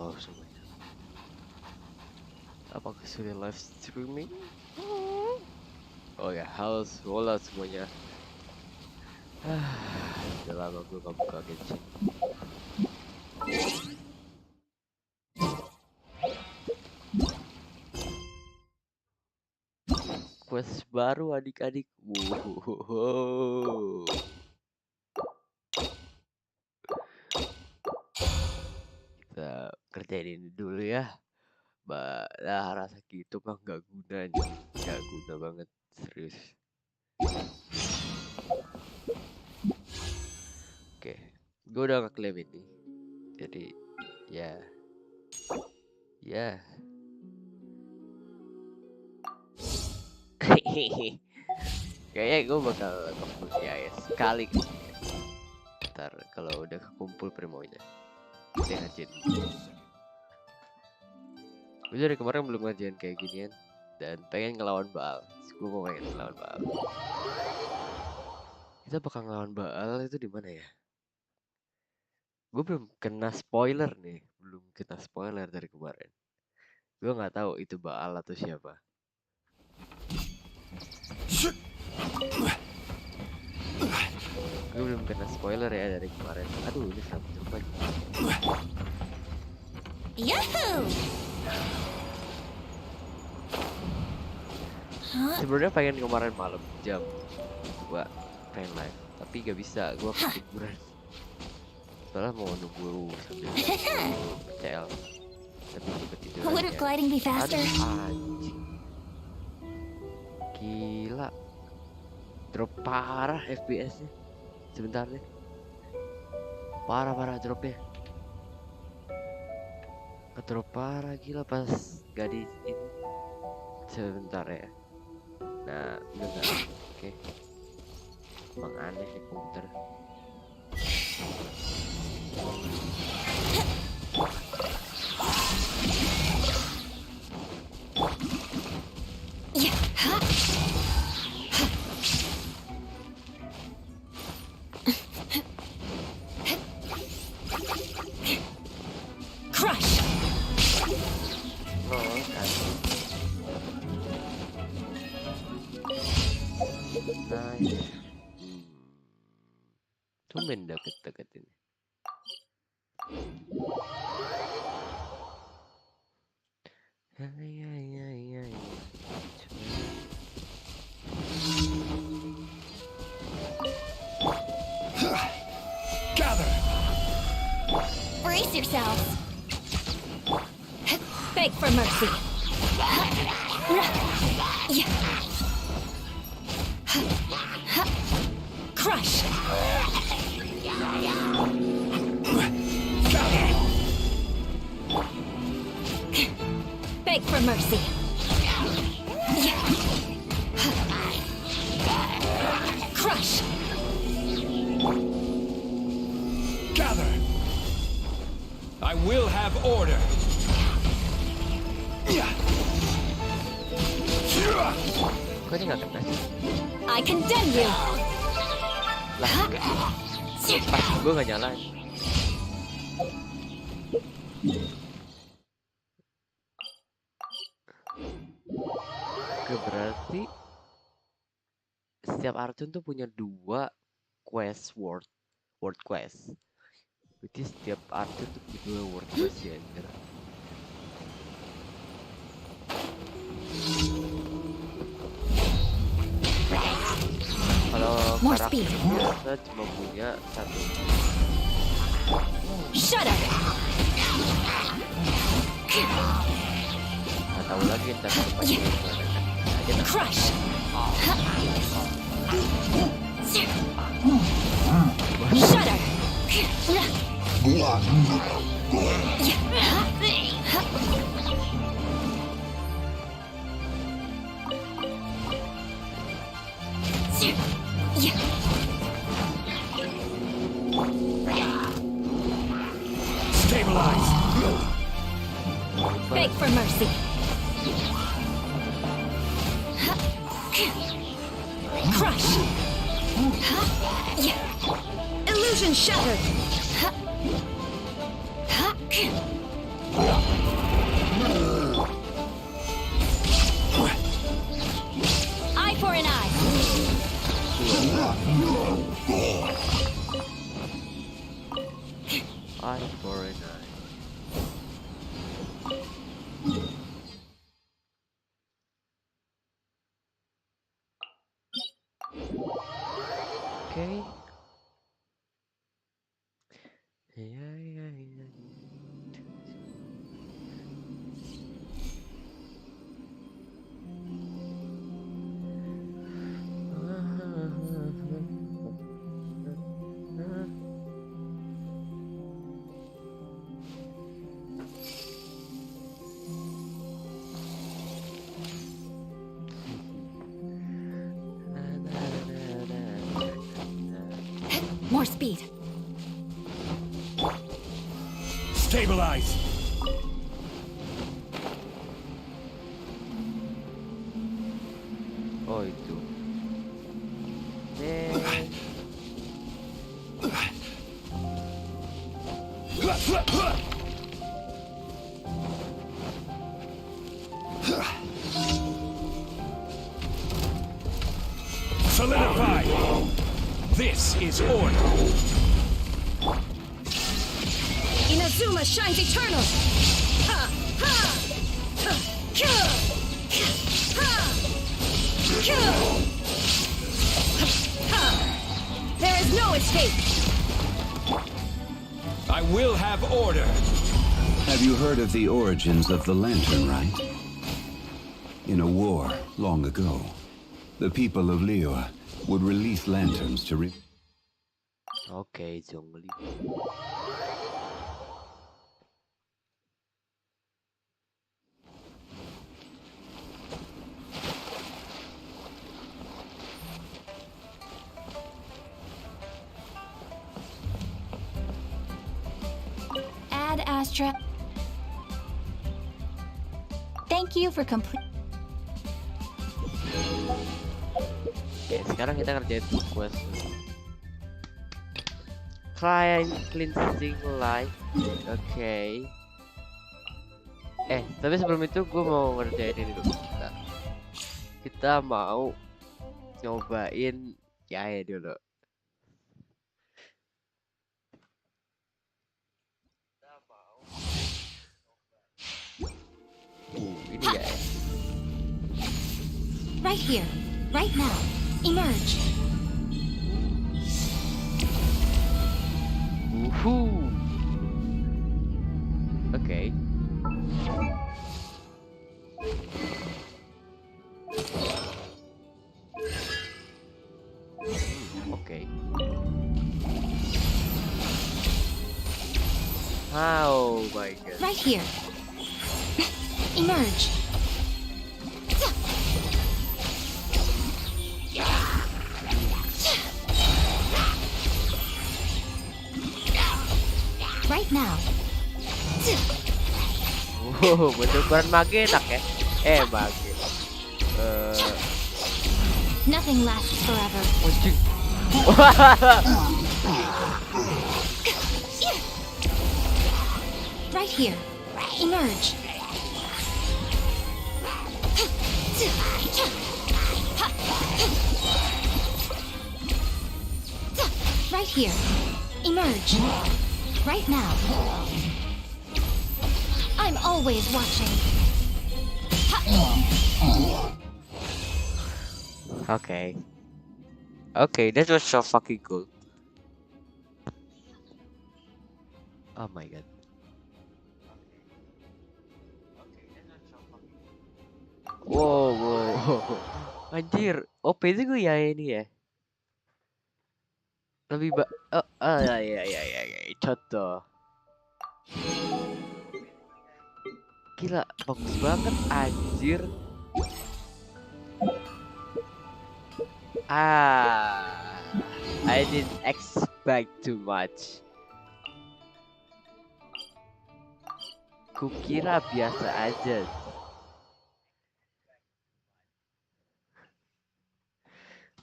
Halo semuanya. Apakah sudah live streaming? Oh ya, halo semuanya. Udah lama gue gak buka Genshin. Quest baru adik-adik. Wow. Kita kerjain ini dulu ya. Rasa gitu mah gak guna nih. Gak guna banget, serius. Oke, gue udah ngeklaim ini. Jadi, ya. Kayaknya gue bakal kebun ya sekali gitu. Ntar kalau udah kekumpul primonya dia ngajain. Gue dari kemarin belum ngajain kayak ginian dan pengen ngelawan Baal. Gue mau pengen ngelawan Baal. Kita bakal ngelawan Baal itu di mana ya? Gue belum kena spoiler nih, belum kena spoiler dari kemarin. Gue nggak tahu itu Baal atau siapa. Gue belum kena spoiler ya dari kemarin. Aduh, ini sama cepat. Yahoo! Sebenarnya pengen kemarin malam jam 2 pengen live, tapi gak bisa. Gue ketiduran. Soalnya mau nunggu sambil CL. Tapi gue ketiduran. Wouldn't gliding be faster? Aduh, anjing. Gila. Drop parah FPS-nya. Sebentar deh. Parah dropnya. Ngedrop parah gila pas gak di ini. Sebentar ya. Nah, udah. Oke. Emang aneh nih komputer. Crush! Oh, kan. Nice. Tumben deket-deket ini. Gather! Brace yourselves! Beg for mercy! Crush! Beg for mercy! Crush! Gather! I will have order! Kok ini gak kena sih? I condemn you! Lah, pas gue gak nyalain. Oke, berarti setiap Archon tuh punya 2 quest world quest. Berarti setiap Archon tuh punya 2 world quest ya, anjir. Kalau More karakter speed. biasa cuma punya 1. Shut up! Gak tahu lagi ntar depannya gimana kan. Aja nah. Crush! Shudder! Stabilize! Beg for mercy! Crush! Illusion shattered! Eye for an eye. Eye for an eye. Okay. More speed. Stabilize. Oh itu. Then Solidify. This is order. Inazuma shines eternal. Ha! Ha! Ha! Kill! Ha! Kill! Ha! There is no escape. I will have order. Have you heard of the origins of the lantern, right? In a war long ago, the people of Liyue would release lanterns to okay, Zhongli. Ad Astra. Thank you for complete. Oke, sekarang kita ngerjain quest client cleansing life. Oke. Tapi sebelum itu gue mau ngerjain ini dulu. Bentar. Kita mau nyobain Yae dulu. Ini ya. Right here, right now. Emerge. Woohoo. Oke. Oke. Oh my god. Right here. Emerge. Right now. Wow, bentukan mage enak ya. Mage. Nothing lasts forever. Anjing. Right here. Emerge. Right here. Emerge. Right now. I'm always watching. Okay. Okay, that was so fucking cool. Oh my god. Wow, wow. Anjir, OP juga ya ini ya. Lebih ya, contoh. Gila, bagus banget anjir. I didn't expect too much. Kukira biasa aja.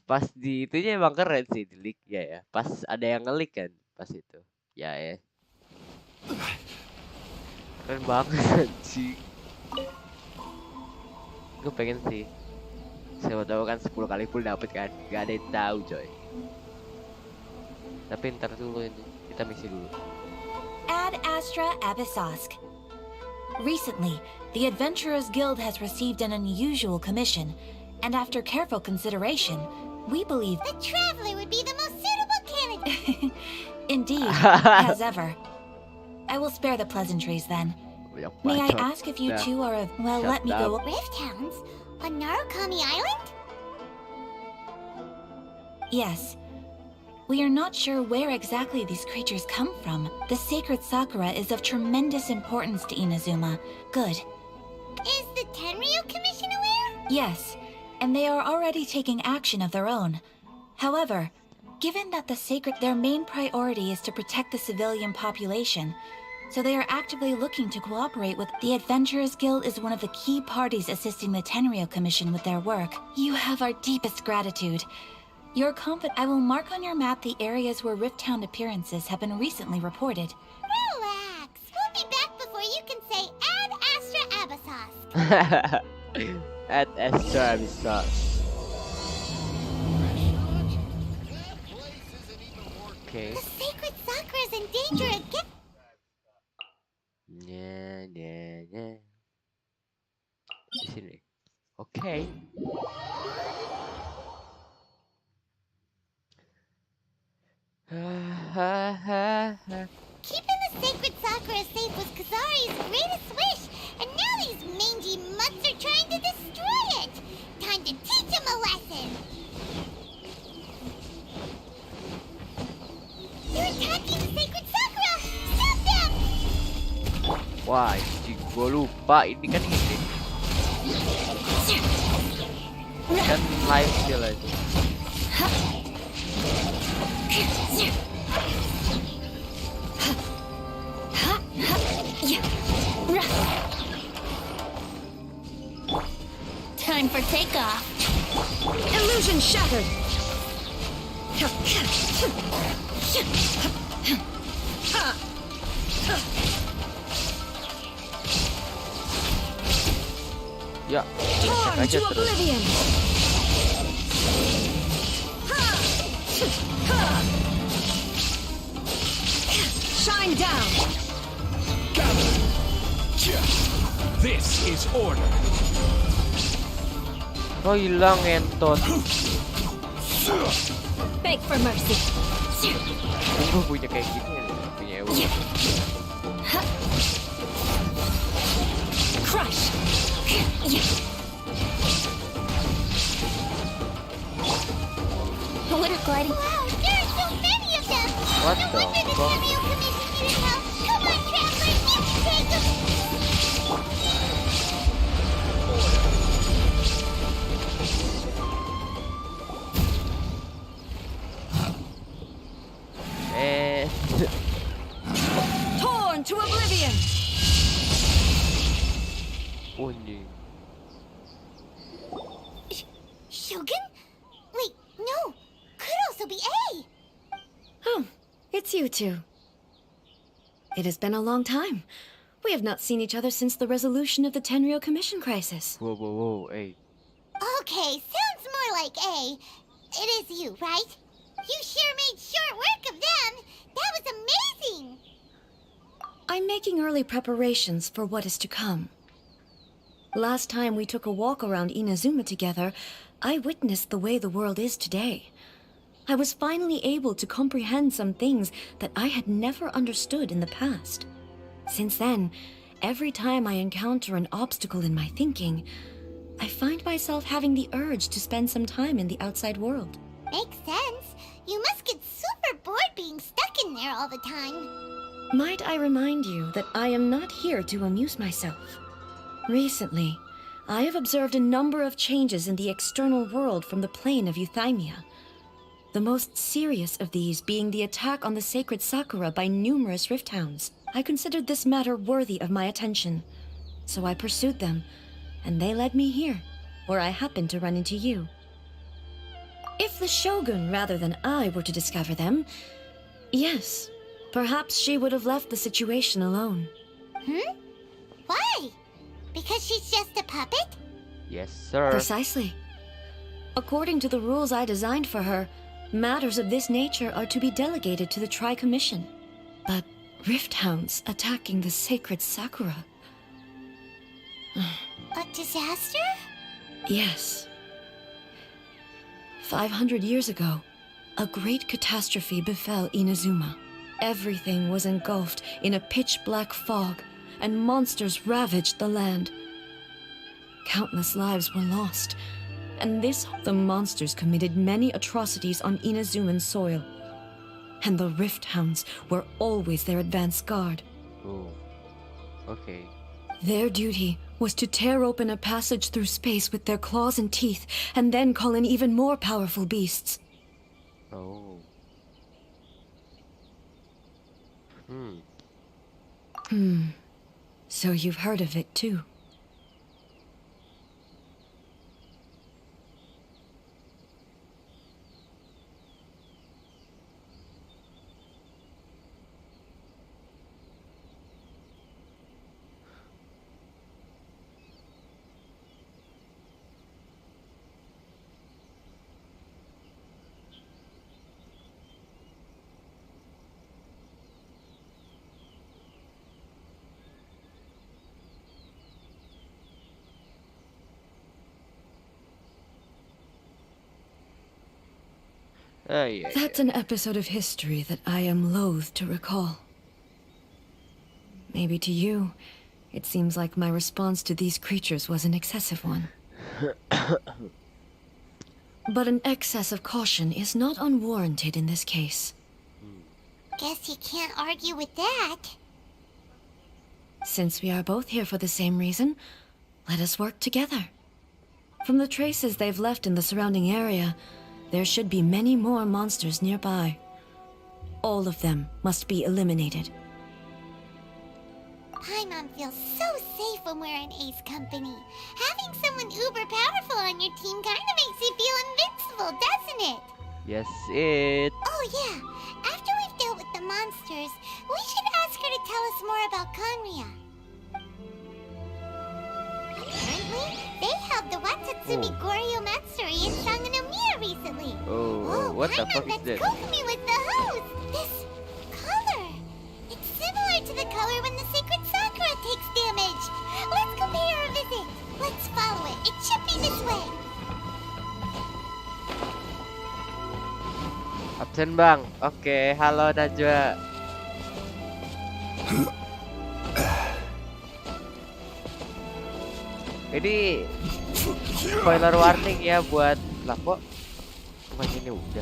Pas di itunya emang keren sih di leak-nya ya. Pas ada yang nge-leak kan pas itu. Ya. Keren banget sih. Gue pengen sih. Siapa tahu kan 10 kali full dapet kan. Gak ada yang tahu coy. Tapi ntar dulu ini. Kita misi dulu. Ad Astra Abyssosk. Recently, the Adventurers Guild has received an unusual commission, and after careful consideration, we believe The Traveler would be the most suitable candidate. indeed, as ever. I will spare the pleasantries then. Banyak May I bacot. ask if you Nah. two are of... Well, Shut let me up. go... Rift Hounds? On Narukami Island? Yes. We are not sure where exactly these creatures come from. The sacred Sakura is of tremendous importance to Inazuma. Good. Is the Tenryu Commission aware? Yes, and they are already taking action of their own. However, given that their main priority is to protect the civilian population, so they are actively looking to cooperate with the Adventurers Guild is one of the key parties assisting the Tenryu Commission with their work. You have our deepest gratitude. I will mark on your map the areas where Rift Hound appearances have been recently reported. Relax. We'll be back before you can say Ad Astra Abyssos. At Astra bisa. Oke. The sacred Sakura is in danger again. Nya. Di sini. Oke. Keeping the sacred Sakura safe was Kazari's greatest wish, and now these mangy mutts are trying to destroy it. Time to teach him a lesson. They're attacking the sacred Sakura. Stop them! Wah, anjing, gua lupa ini kan ini. Kan live steal aja. Time for takeoff. Illusion shattered! Ya, Torn aja to terus. oblivion! Shine down! This is order. Oh, hilang entot. Beg for mercy! Gue punya kayak gini ya, punya Ewo. Crush! Water gliding. Wow, there are so many of them. What No the wonder the fuck? Tenryu Commission needed help. Come on, Traveler, you can take them. Torn to oblivion! Anjing. Shogun? Wait, no. Could also be A. Oh, it's you two. It has been a long time. We have not seen each other since the resolution of the Tenryu Commission crisis. Wow, hey. Okay, sounds more like A. It is you, right? You sure made short work of them. That was amazing. I'm making early preparations for what is to come. Last time we took a walk around Inazuma together, I witnessed the way the world is today. I was finally able to comprehend some things that I had never understood in the past. Since then, every time I encounter an obstacle in my thinking, I find myself having the urge to spend some time in the outside world. Makes sense. You must get super bored being stuck in there all the time. Might I remind you that I am not here to amuse myself. Recently, I have observed a number of changes in the external world from the plane of Euthymia. The most serious of these being the attack on the sacred Sakura by numerous Rift Hounds. I considered this matter worthy of my attention, so I pursued them, and they led me here, where I happened to run into you. If the Shogun rather than I were to discover them, yes, perhaps she would have left the situation alone. Because she's just a puppet? Yes, sir. Precisely. According to the rules I designed for her, matters of this nature are to be delegated to the Tri-Commission. But Rift Hounds attacking the sacred Sakura? A disaster? Yes. 500 years ago, a great catastrophe befell Inazuma. Everything was engulfed in a pitch-black fog, and monsters ravaged the land. Countless lives were lost, and the monsters committed many atrocities on Inazuman soil. And the Rift Hounds were always their advance guard. Oh. Okay. Their duty was to tear open a passage through space with their claws and teeth, and then call in even more powerful beasts. Oh. So you've heard of it too. Oh, yeah. That's an episode of history that I am loath to recall. Maybe to you, it seems like my response to these creatures was an excessive one. But an excess of caution is not unwarranted in this case. Guess you can't argue with that. Since we are both here for the same reason, let us work together. From the traces they've left in the surrounding area, there should be many more monsters nearby. All of them must be eliminated. Paimon feels so safe when we're in Ace Company. Having someone uber powerful on your team kind of makes you feel invincible, doesn't it? Yes, it. Oh yeah, after we've dealt with the monsters, we should ask her to tell us more about Conria. Apparently, they held the Watatsumi Oh. Goryo Matsuri in Sangonomiya recently. Oh, what the Paimon fuck is bets that? Kokomi with the hose. This color. It's similar to the color when the sacred Sakura takes damage. Let's go pay her a visit. Let's follow it. It should be this way. Absen bang. Oke, halo Najwa. Ini spoiler warning ya buat lah kok ini udah.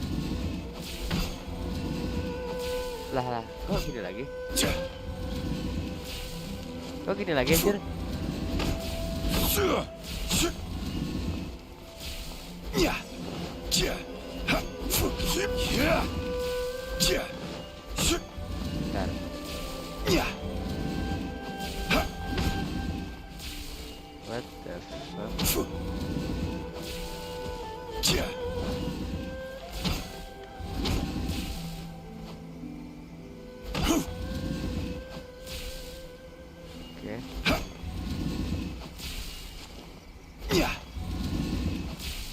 Lah, kok gini lagi? Kok gini lagi anjir? Bentar. What the fuck? Oke.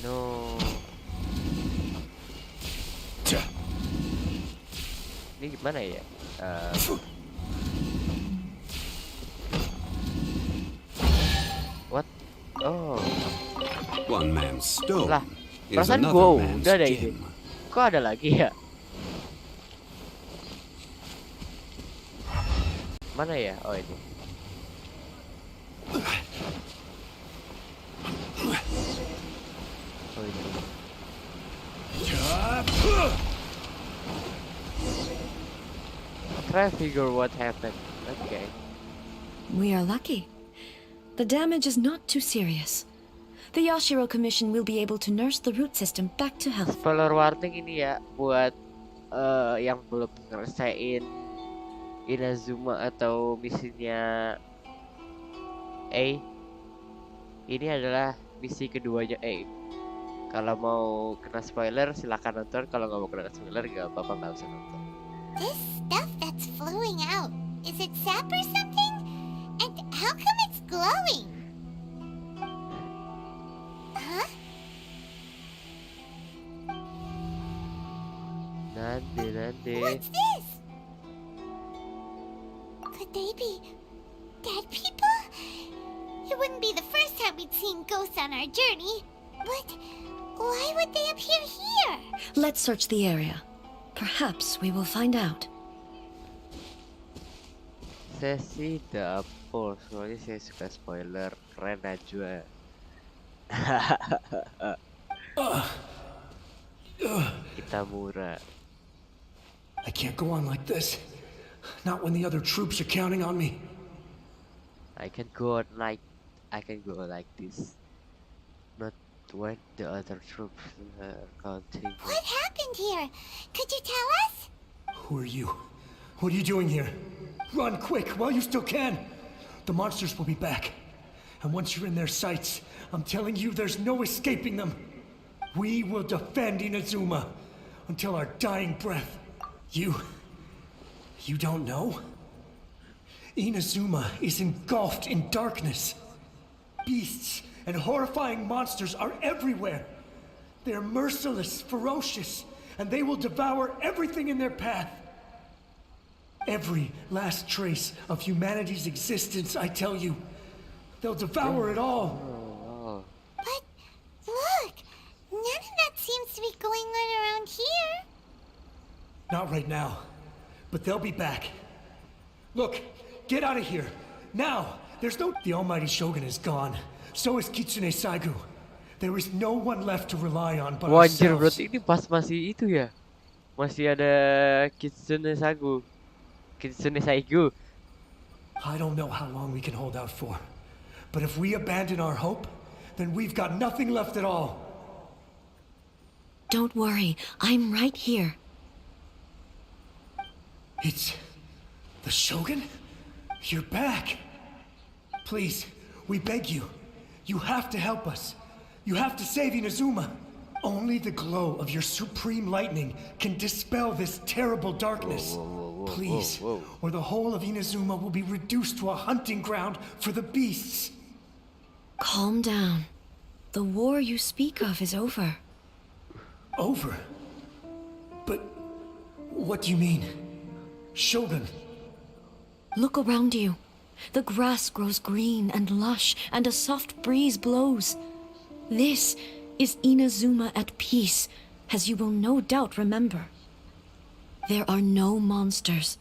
No. Ini gimana ya? What? Oh. One man's stone Lah, is perasaan another gua man's udah ada ini. gem. Kok ada lagi ya? Mana ya? Oh ini. Oh ini. Try figure what happened. Okay. We are lucky. The damage is not too serious. The Yashiro Commission will be able to nurse the root system back to health. Spoiler warning ini ya buat yang belum ngerasain Inazuma atau misinya A. Ini adalah misi keduanya A. Kalau mau kena spoiler silakan nonton, kalau nggak mau kena spoiler nggak apa-apa, nggak usah nonton. This stuff that's flowing out, is it sap or something? And how come it's glowing? sih. What's this? Could they be dead people? It wouldn't be the first time we'd seen ghosts on our journey. But why would they appear here? Let's search the area. Perhaps we will find out. Sesi dapur, soalnya saya suka spoiler, keren aja. Kitamura. I can't go on like this. Not when the other troops are counting on me. I can go like this. Not when the other troops are counting. What happened here? Could you tell us? Who are you? What are you doing here? Run quick while you still can. The monsters will be back. And once you're in their sights, I'm telling you there's no escaping them. We will defend Inazuma until our dying breath. You don't know? Inazuma is engulfed in darkness. Beasts and horrifying monsters are everywhere. They're merciless, ferocious, and they will devour everything in their path. Every last trace of humanity's existence, I tell you. They'll devour it all. Oh, But look, none of that seems to be going on around here. Not right now, but they'll be back. Look, get out of here. Now! There's no... The almighty Shogun is gone. So is Kitsune Saigu. There is no one left to rely on but Wajar, ourselves. berarti ini pas masih itu ya? Masih ada Kitsune Saigu. I don't know how long we can hold out for. But if we abandon our hope, then we've got nothing left at all. Don't worry, I'm right here. It's... the Shogun? You're back. Please, we beg you. You have to help us. You have to save Inazuma. Only the glow of your supreme lightning can dispel this terrible darkness. Please, or the whole of Inazuma will be reduced to a hunting ground for the beasts. Calm down. The war you speak of is over. Over? But what do you mean? Shogun? Look around you. The grass grows green and lush, and a soft breeze blows. This is Inazuma at peace, as you will no doubt remember. There are no monsters,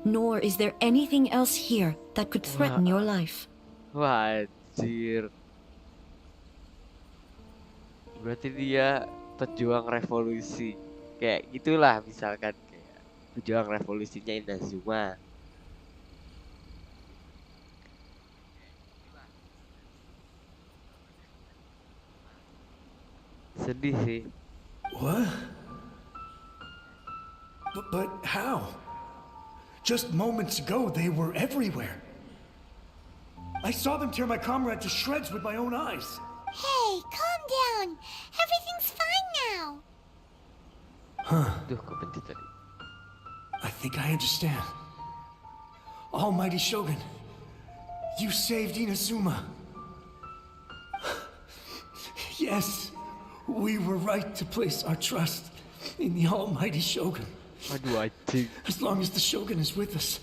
nor is there anything else here that could threaten your life. Wah, anjir. Berarti dia pejuang revolusi. Kayak gitulah misalkan kayak pejuang revolusinya Inazuma. Sedih sih. What? But how? Just moments ago, they were everywhere. I saw them tear my comrade to shreds with my own eyes. Hey, calm down. Everything's fine now. Duh, kebenci tadi. I think I understand. Almighty Shogun, you saved Inazuma. Yes, we were right to place our trust in the Almighty Shogun. Aduh, anjing. As long as the Shogun is with us,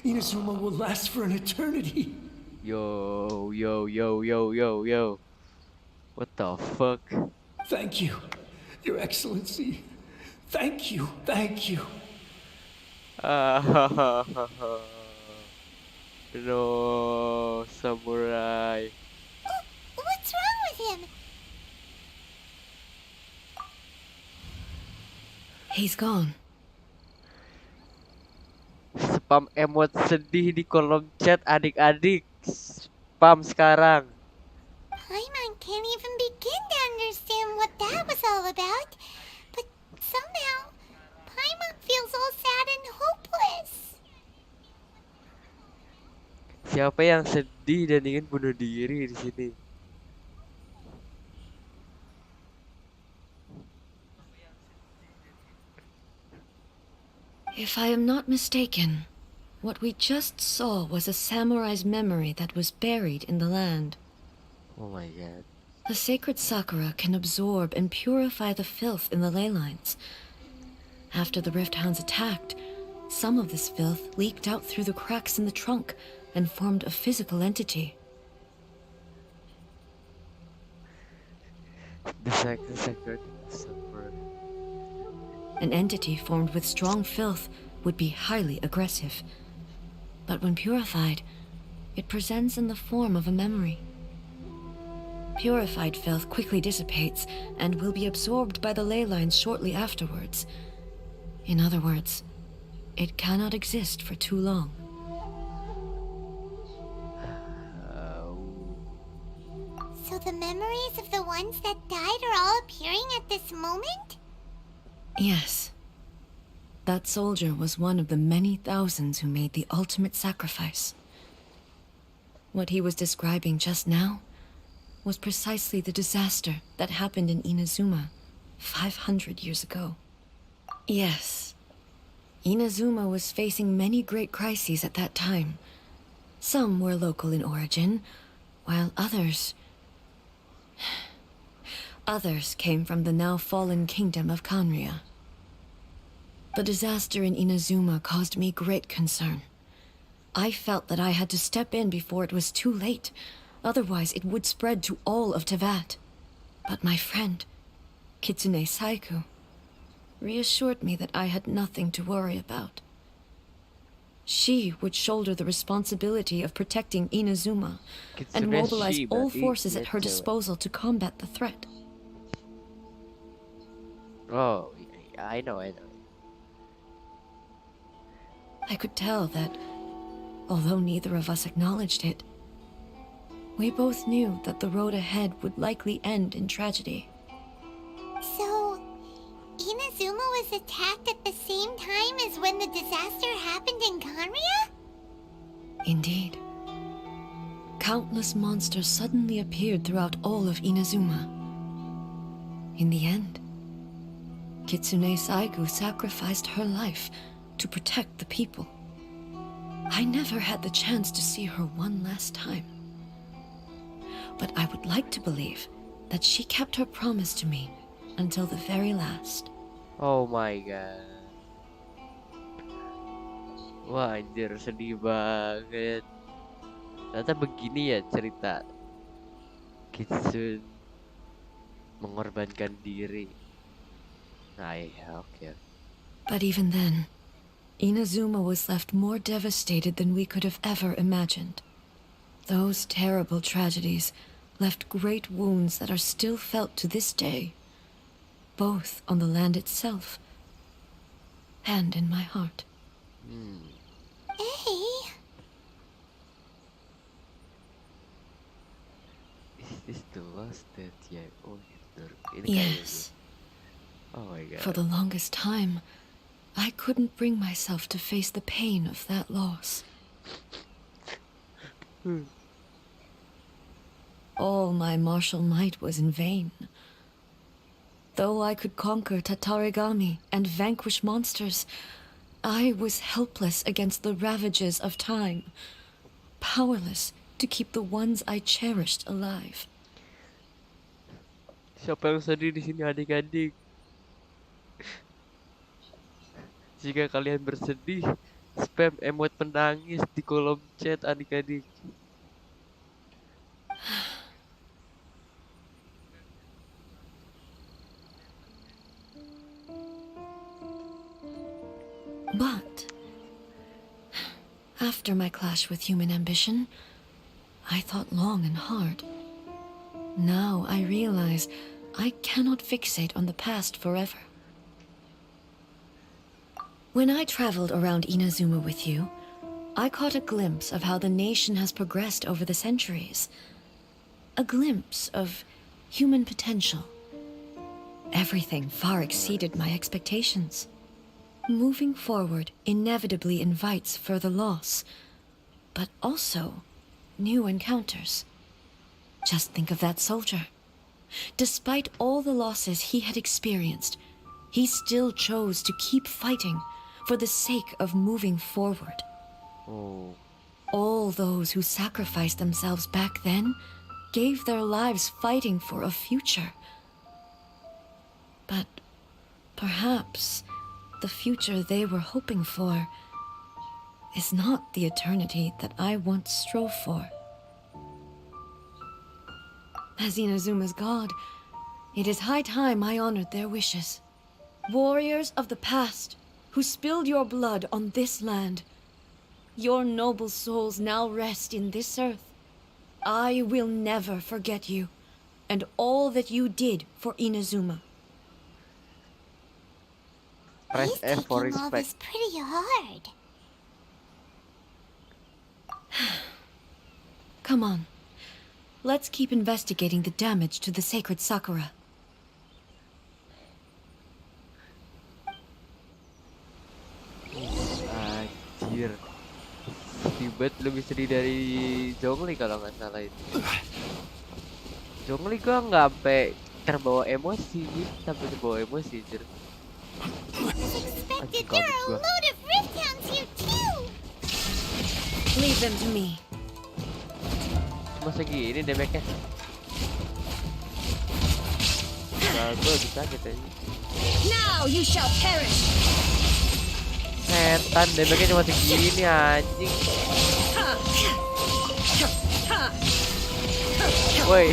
Inazuma will last for an eternity. Yo. What the fuck? Thank you, Your Excellency. Thank you. No, samurai. What's wrong with him? He's gone. Spam emot sedih di kolom chat adik-adik. Spam sekarang. Paimon can't even begin to understand what that was all about. But somehow, Paimon feels all sad and hopeless. Siapa yang sedih dan ingin bunuh diri di sini? If I am not mistaken, what we just saw was a samurai's memory that was buried in the land. Oh my god. The sacred sakura can absorb and purify the filth in the ley lines. After the Rift Hounds attacked, some of this filth leaked out through the cracks in the trunk and formed a physical entity. The secret suffer. An entity formed with strong filth would be highly aggressive. But when purified, it presents in the form of a memory. Purified filth quickly dissipates and will be absorbed by the ley lines shortly afterwards. In other words, it cannot exist for too long. So the memories of the ones that died are all appearing at this moment? Yes. That soldier was one of the many thousands who made the ultimate sacrifice. What he was describing just now was precisely the disaster that happened in Inazuma 500 years ago. Yes. Inazuma was facing many great crises at that time. Some were local in origin, while others came from the now fallen kingdom of Kanria. The disaster in Inazuma caused me great concern. I felt that I had to step in before it was too late, otherwise it would spread to all of Tevat. But my friend, Kitsune Saiku, reassured me that I had nothing to worry about. She would shoulder the responsibility of protecting Inazuma and mobilize all forces at her disposal to combat the threat. Oh, I know. I could tell that, although neither of us acknowledged it, we both knew that the road ahead would likely end in tragedy. So, Inazuma was attacked at the same time as when the disaster happened in Kanria? Indeed. Countless monsters suddenly appeared throughout all of Inazuma. In the end, Kitsune Saigu sacrificed her life to protect the people. I never had the chance to see her one last time. But I would like to believe that she kept her promise to me until the very last. Oh my god. Wah anjir, sedih banget. Ternyata begini ya cerita Kitsune mengorbankan diri. Nah ya, oke. But even then, Inazuma was left more devastated than we could have ever imagined. Those terrible tragedies left great wounds that are still felt to this day, both on the land itself and in my heart. Hey, Is this the last that ya? Oh gitu. Ini Yes. kayaknya. Oh my god. For the longest time, I couldn't bring myself to face the pain of that loss. All my martial might was in vain. Though I could conquer Tatarigami and vanquish monsters, I was helpless against the ravages of time, powerless to keep the ones I cherished alive. Siapa yang sedih di sini adik-adik? Jika kalian bersedih, spam emot menangis di kolom chat adik-adik. But after my clash with human ambition, I thought long and hard. Now I realize I cannot fixate on the past forever. When I traveled around Inazuma with you, I caught a glimpse of how the nation has progressed over the centuries. A glimpse of human potential. Everything far exceeded my expectations. Moving forward inevitably invites further loss, but also new encounters. Just think of that soldier. Despite all the losses he had experienced, he still chose to keep fighting for the sake of moving forward. Oh, All those who sacrificed themselves back then gave their lives fighting for a future. But perhaps the future they were hoping for is not the eternity that I once strove for. As Inazuma's god, it is high time I honored their wishes. Warriors of the past, who spilled your blood on this land, your noble souls now rest in this earth. I will never forget you, and all that you did for Inazuma. Press He's F for taking all respect. this pretty hard. Come on. Let's keep investigating the damage to the sacred Sakura. Anjir. Tibet lebih sedih dari Zhongli kalau nggak salah itu. Zhongli gua nggak sampai terbawa emosi, sampai terbawa emosi, anjir. As expected, God, there are a God. load of rift hounds here too. Leave them to me. Cuma segini damage-nya. Nah, gua bisa gitu aja. Now you shall perish! Setan, damage-nya cuma segini anjing. Woi,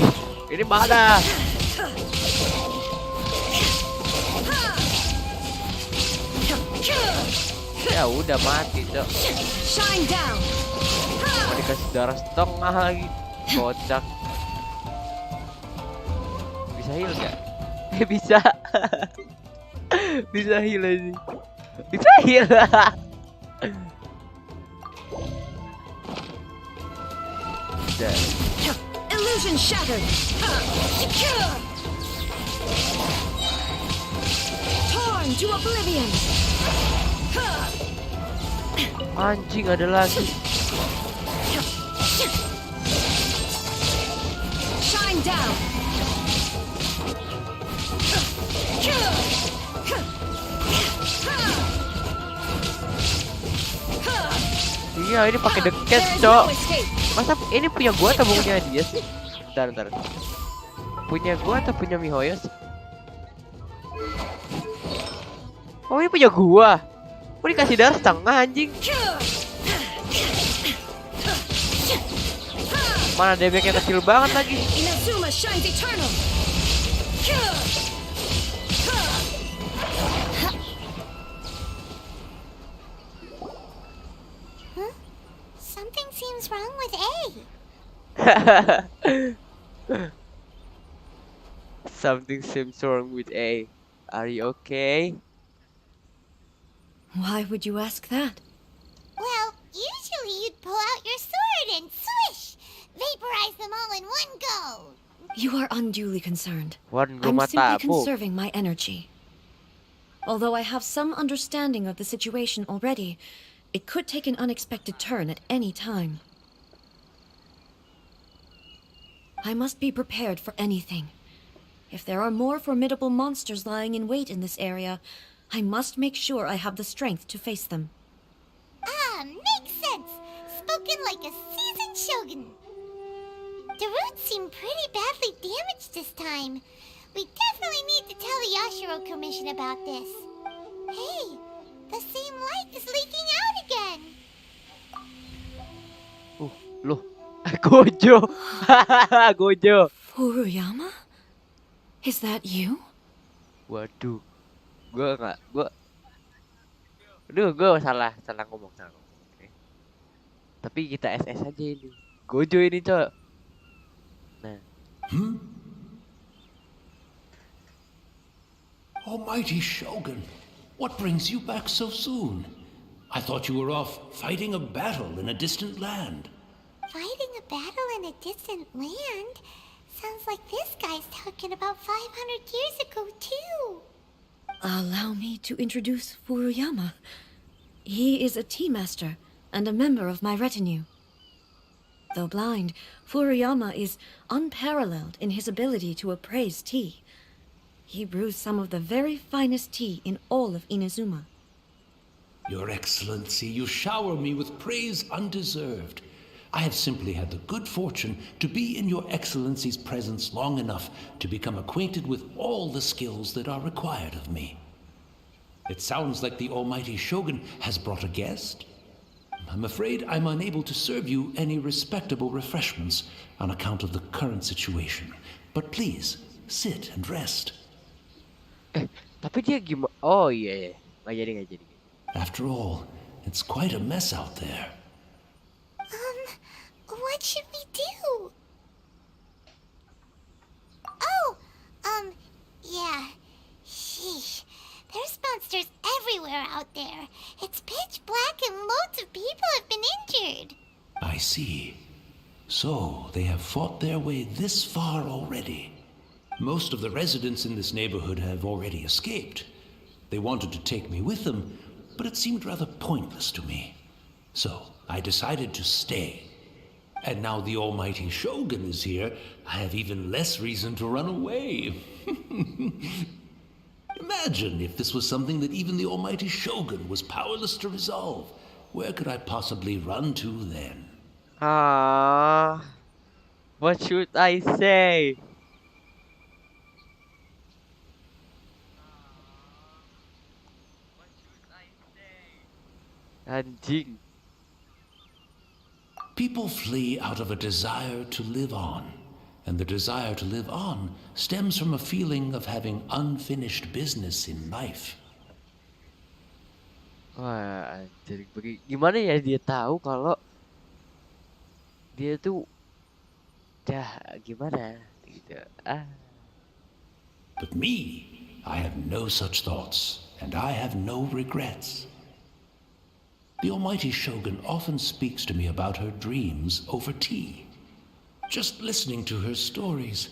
ini mana? Ya udah mati, Cok. Shine down! Mau dikasih darah setengah lagi. Kocak. Bisa heal nggak? Bisa. Bisa heal aja. Bisa heal. Udah. Illusion shattered! Torn to oblivion! Anjing ada lagi. Shine down! Iya, ini pakai deket, There's Cok. no escape! Masa ini punya gua atau punya dia sih? Bentar. Punya gua atau punya Mihoyo sih? Oh, ini punya gua. Gua dikasih darah setengah anjing. Mana damage-nya kecil banget lagi. Inazuma shines eternal! Something seems wrong with A. Something seems wrong with A. Are you okay? Why would you ask that? Well, usually you'd pull out your sword and swish! Vaporize them all in one go! You are unduly concerned. Wan I'm gua simply mata bu. conserving my energy. Although I have some understanding of the situation already, it could take an unexpected turn at any time. I must be prepared for anything. If there are more formidable monsters lying in wait in this area, I must make sure I have the strength to face them. Ah, makes sense! Spoken like a seasoned shogun. The roots seem pretty badly damaged this time. We definitely need to tell the Yashiro Commission about this. Hey, the same light is leaking out again! Loh. Gojo. Gojo. Furuyama? Is that you? Waduh. Gua salah ngomong. Oke. Tapi kita SS aja ini. Gojo ini, Cok. Nah, Almighty Shogun, what brings you back so soon? I thought you were off fighting a battle in a distant land. Fighting a battle in a distant land? Sounds like this guy's talking about 500 years ago, too. Allow me to introduce Furuyama. He is a tea master and a member of my retinue. Though blind, Furuyama is unparalleled in his ability to appraise tea. He brews some of the very finest tea in all of Inazuma. Your Excellency, you shower me with praise undeserved. I have simply had the good fortune to be in Your Excellency's presence long enough to become acquainted with all the skills that are required of me. It sounds like the almighty Shogun has brought a guest. I'm afraid I'm unable to serve you any respectable refreshments on account of the current situation. But please, sit and rest. Tapi dia gimana? Oh iya, nggak jadi. After all, it's quite a mess out there. What should we do? Oh, yeah. Sheesh. There's monsters everywhere out there. It's pitch black and loads of people have been injured. I see. So, they have fought their way this far already. Most of the residents in this neighborhood have already escaped. They wanted to take me with them, but it seemed rather pointless to me. So, I decided to stay. And now the almighty Shogun is here, I have even less reason to run away. Imagine if this was something that even the almighty Shogun was powerless to resolve. Where could I possibly run to then? What should I say? Anjing. People flee out of a desire to live on, and the desire to live on stems from a feeling of having unfinished business in life. Wah, anjir. Gimana ya dia tahu kalau dia tuh gimana gitu. But me, I have no such thoughts, and I have no regrets. The almighty Shogun often speaks to me about her dreams over tea. Just listening to her stories.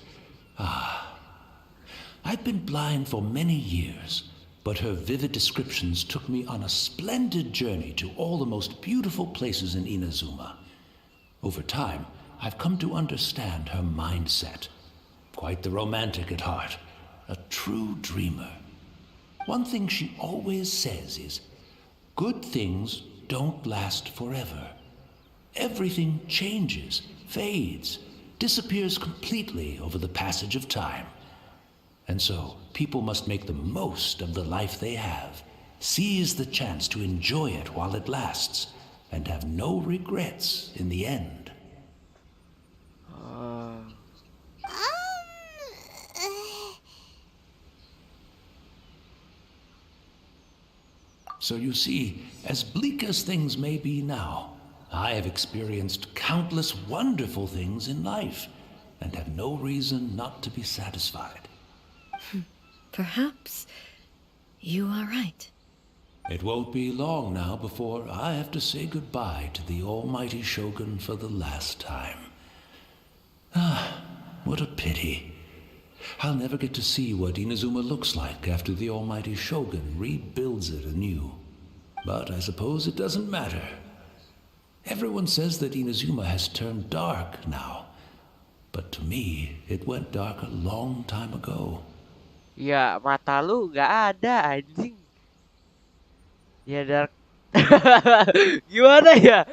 I've been blind for many years, but her vivid descriptions took me on a splendid journey to all the most beautiful places in Inazuma. Over time, I've come to understand her mindset. Quite the romantic at heart, a true dreamer. One thing she always says is, good things don't last forever. Everything changes, fades, disappears completely over the passage of time. And so, people must make the most of the life they have, seize the chance to enjoy it while it lasts, and have no regrets in the end. So you see, as bleak as things may be now, I have experienced countless wonderful things in life, and have no reason not to be satisfied. Perhaps you are right. It won't be long now before I have to say goodbye to the almighty Shogun for the last time. What a pity. I'll never get to see what Inazuma looks like after the almighty Shogun rebuilds it anew. But I suppose it doesn't matter. Everyone says that Inazuma has turned dark now. But to me, it went dark a long time ago. Ya, mata lu nggak ada, anjing. Ya, Dark. Gimana ya?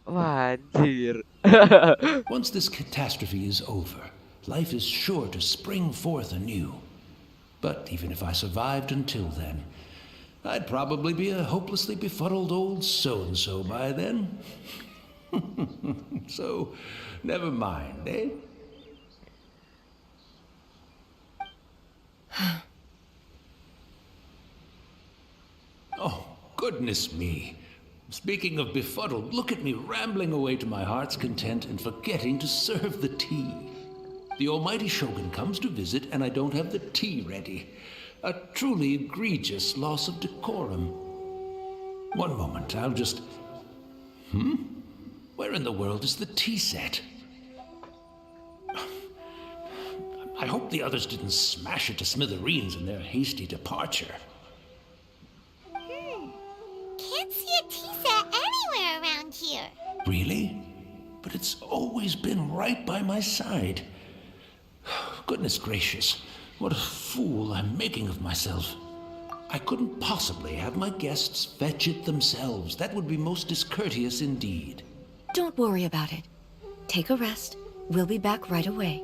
Wah, anjir. Once this catastrophe is over, life is sure to spring forth anew. But even if I survived until then, I'd probably be a hopelessly befuddled old so-and-so by then. So, never mind, eh? Oh, goodness me. Speaking of befuddled, look at me rambling away to my heart's content and forgetting to serve the tea. The almighty Shogun comes to visit and I don't have the tea ready. A truly egregious loss of decorum. One moment, I'll just... Where in the world is the tea set? I hope the others didn't smash it to smithereens in their hasty departure. Can't see a tea set anywhere around here. Really? But it's always been right by my side. Goodness gracious, what a fool I'm making of myself. I couldn't possibly have my guests fetch it themselves. That would be most discourteous indeed. Don't worry about it. Take a rest. We'll be back right away.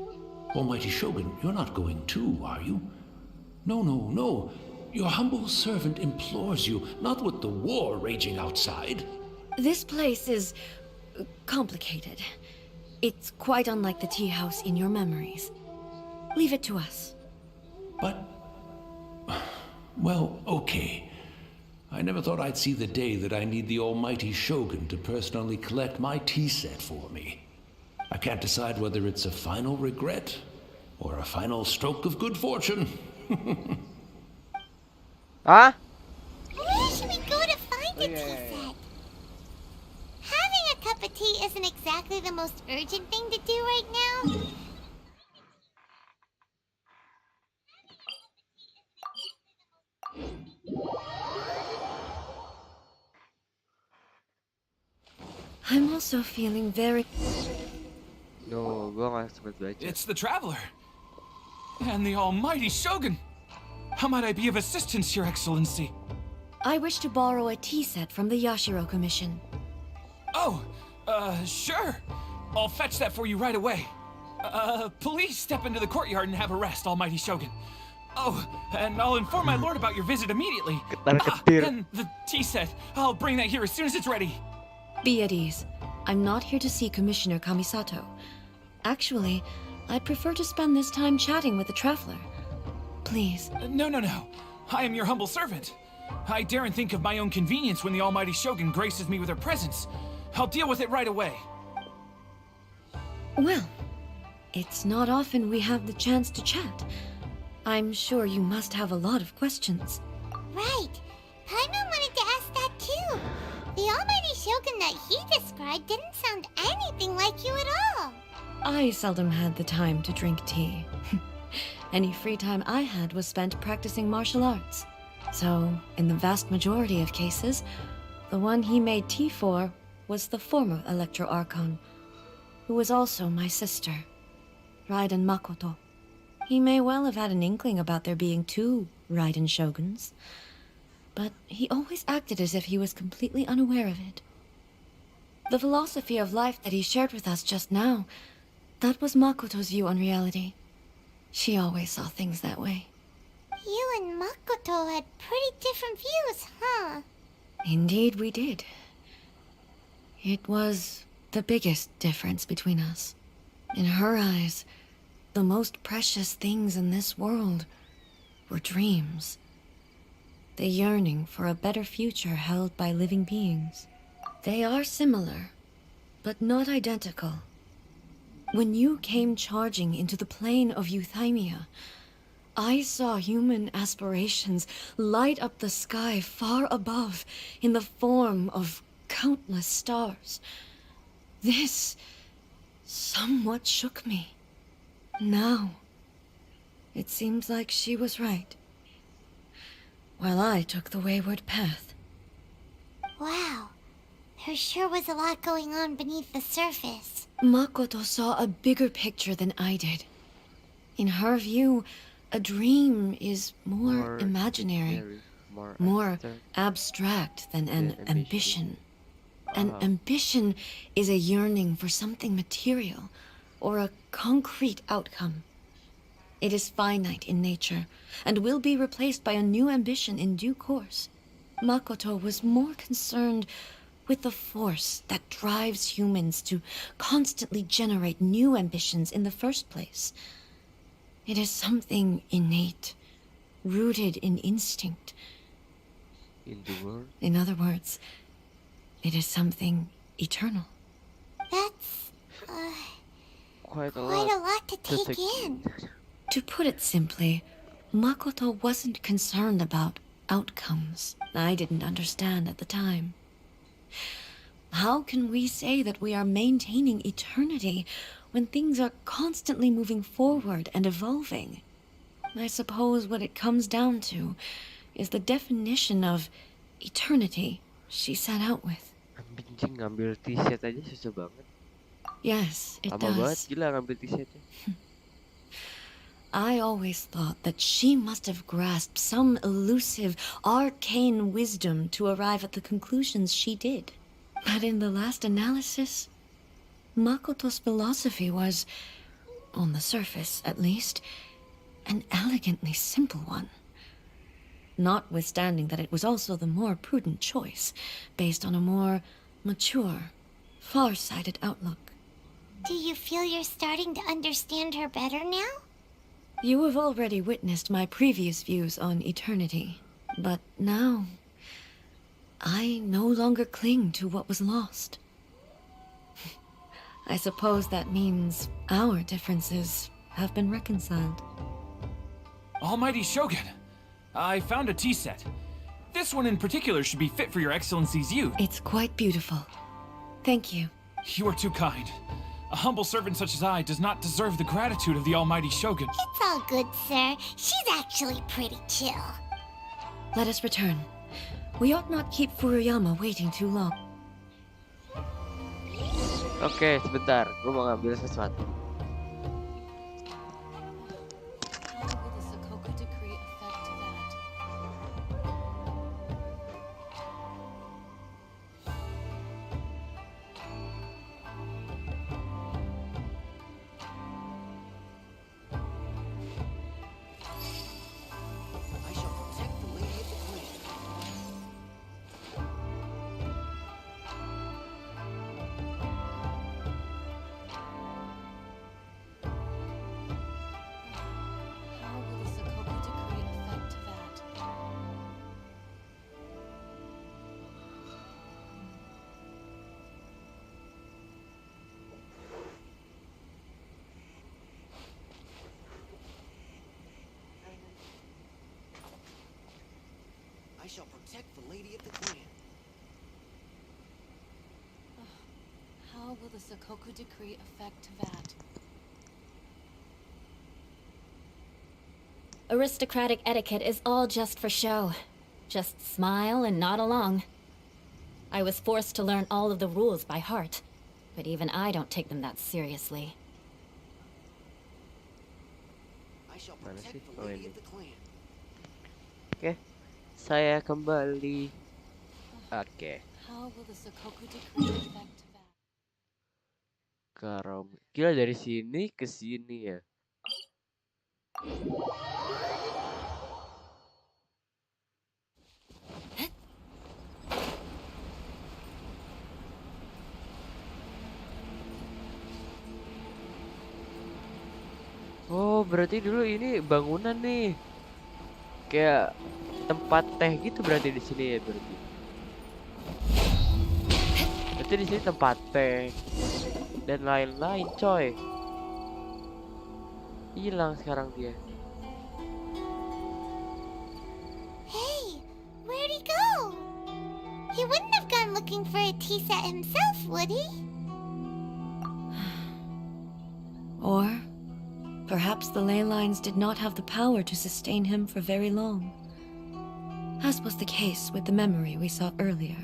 Almighty Shogun, you're not going too, are you? No, no, no. Your humble servant implores you, not with the war raging outside. This place is complicated. It's quite unlike the tea house in your memories. Leave it to us. But... well, okay. I never thought I'd see the day that I need the almighty Shogun to personally collect my tea set for me. I can't decide whether it's a final regret or a final stroke of good fortune. Ah? Where should we go to find a tea set? Having a cup of tea isn't exactly the most urgent thing to do right now. I'm also feeling very... No, gua nggak sempet baca. It's the Traveler. And the almighty Shogun. How might I be of assistance, Your Excellency? I wish to borrow a tea set from the Yashiro Commission. Oh, sure. I'll fetch that for you right away. Please step into the courtyard and have a rest, almighty Shogun. Oh, and I'll inform my lord about your visit immediately. Ketar-ketir. And the tea set. I'll bring that here as soon as it's ready. Be at ease. I'm not here to see Commissioner Kamisato. Actually, I'd prefer to spend this time chatting with the Traveler. Please. No, no, no. I am your humble servant. I daren't think of my own convenience when the almighty Shogun graces me with her presence. I'll deal with it right away. Well, it's not often we have the chance to chat. I'm sure you must have a lot of questions. Right. Paimon wanted to ask that too. The almighty Shogun that he described didn't sound anything like you at all. I seldom had the time to drink tea. Any free time I had was spent practicing martial arts. So, in the vast majority of cases, the one he made tea for was the former Electro Archon, who was also my sister, Raiden Makoto. He may well have had an inkling about there being two Raiden Shoguns, but he always acted as if he was completely unaware of it. The philosophy of life that he shared with us just now, that was Makoto's view on reality. She always saw things that way. You and Makoto had pretty different views, huh? Indeed we did. It was the biggest difference between us. In her eyes, the most precious things in this world were dreams. The yearning for a better future held by living beings. They are similar, but not identical. When you came charging into the plane of Euthymia, I saw human aspirations light up the sky far above in the form of countless stars. This somewhat shook me. Now, it seems like she was right, while I took the wayward path. Wow. There sure was a lot going on beneath the surface. Makoto saw a bigger picture than I did. In her view, a dream is more imaginary, more abstract than an ambition. An ambition is a yearning for something material, or a concrete outcome. It is finite in nature, and will be replaced by a new ambition in due course. Makoto was more concerned with the force that drives humans to constantly generate new ambitions in the first place. It is something innate, rooted in instinct. In other words, it is something eternal. That's, Quite a lot to take in. To put it simply, Makoto wasn't concerned about outcomes. I didn't understand at the time. How can we say that we are maintaining eternity when things are constantly moving forward and evolving? I suppose what it comes down to is the definition of eternity she set out with. Anjing, ngambil t-shirt aja susah banget. Yes, it Lama banget does. gila ngambil t-shirtnya. I always thought that she must have grasped some elusive, arcane wisdom to arrive at the conclusions she did. But in the last analysis, Makoto's philosophy was, on the surface at least, an elegantly simple one. Notwithstanding that it was also the more prudent choice, based on a more mature, far-sighted outlook. Do you feel you're starting to understand her better now? You have already witnessed my previous views on eternity, but now I no longer cling to what was lost. I suppose that means our differences have been reconciled. Almighty Shogun, I found a tea set. This one in particular should be fit for your Excellency's youth. It's quite beautiful. Thank you. You are too kind. A humble servant such as I does not deserve the gratitude of the Almighty Shogun. It's all good, sir. She's actually pretty chill. Let us return. We ought not keep Furuyama waiting too long. Oke, sebentar. Gue mau ngambil sesuatu. I shall protect the Lady of the Clan. How will the Sakoku decree affect that? Aristocratic etiquette is all just for show. Just smile and nod along. I was forced to learn all of the rules by heart, but even I don't take them that seriously. I shall Mana sih? protect the Oh, Lady ini. of the Clan. Oke, saya kembali. Oke, How will the Sakoku decree affect that? Karom. Gila dari sini ke sini ya. Oh, berarti dulu ini bangunan nih. Kayak tempat teh gitu berarti di sini ya berarti. Berarti di sini tempat teh dan lain-lain, coy. Hilang sekarang dia. Hey, where'd he go? He wouldn't have gone looking for a tea set himself, would he? Or perhaps the ley lines did not have the power to sustain him for very long, as was the case with the memory we saw earlier.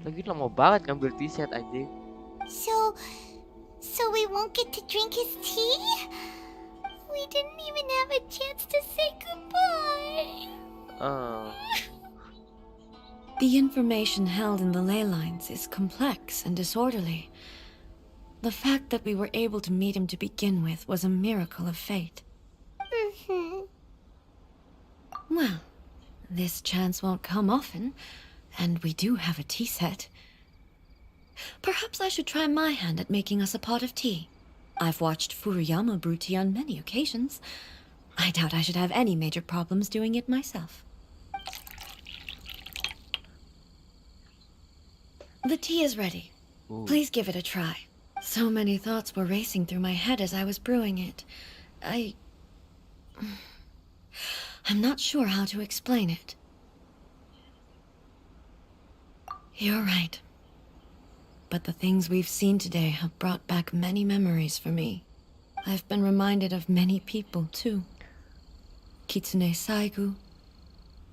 Lagi lama banget ngambil tea set anjing. So we won't get to drink his tea? We didn't even have a chance to say goodbye. The information held in the ley lines is complex and disorderly. The fact that we were able to meet him to begin with was a miracle of fate. Well, this chance won't come often, and we do have a tea set. Perhaps I should try my hand at making us a pot of tea. I've watched Furuyama brew tea on many occasions. I doubt I should have any major problems doing it myself. The tea is ready. Ooh. Please give it a try. So many thoughts were racing through my head as I was brewing it. I'm not sure how to explain it. You're right. But the things we've seen today have brought back many memories for me. I've been reminded of many people, too. Kitsune Saigu,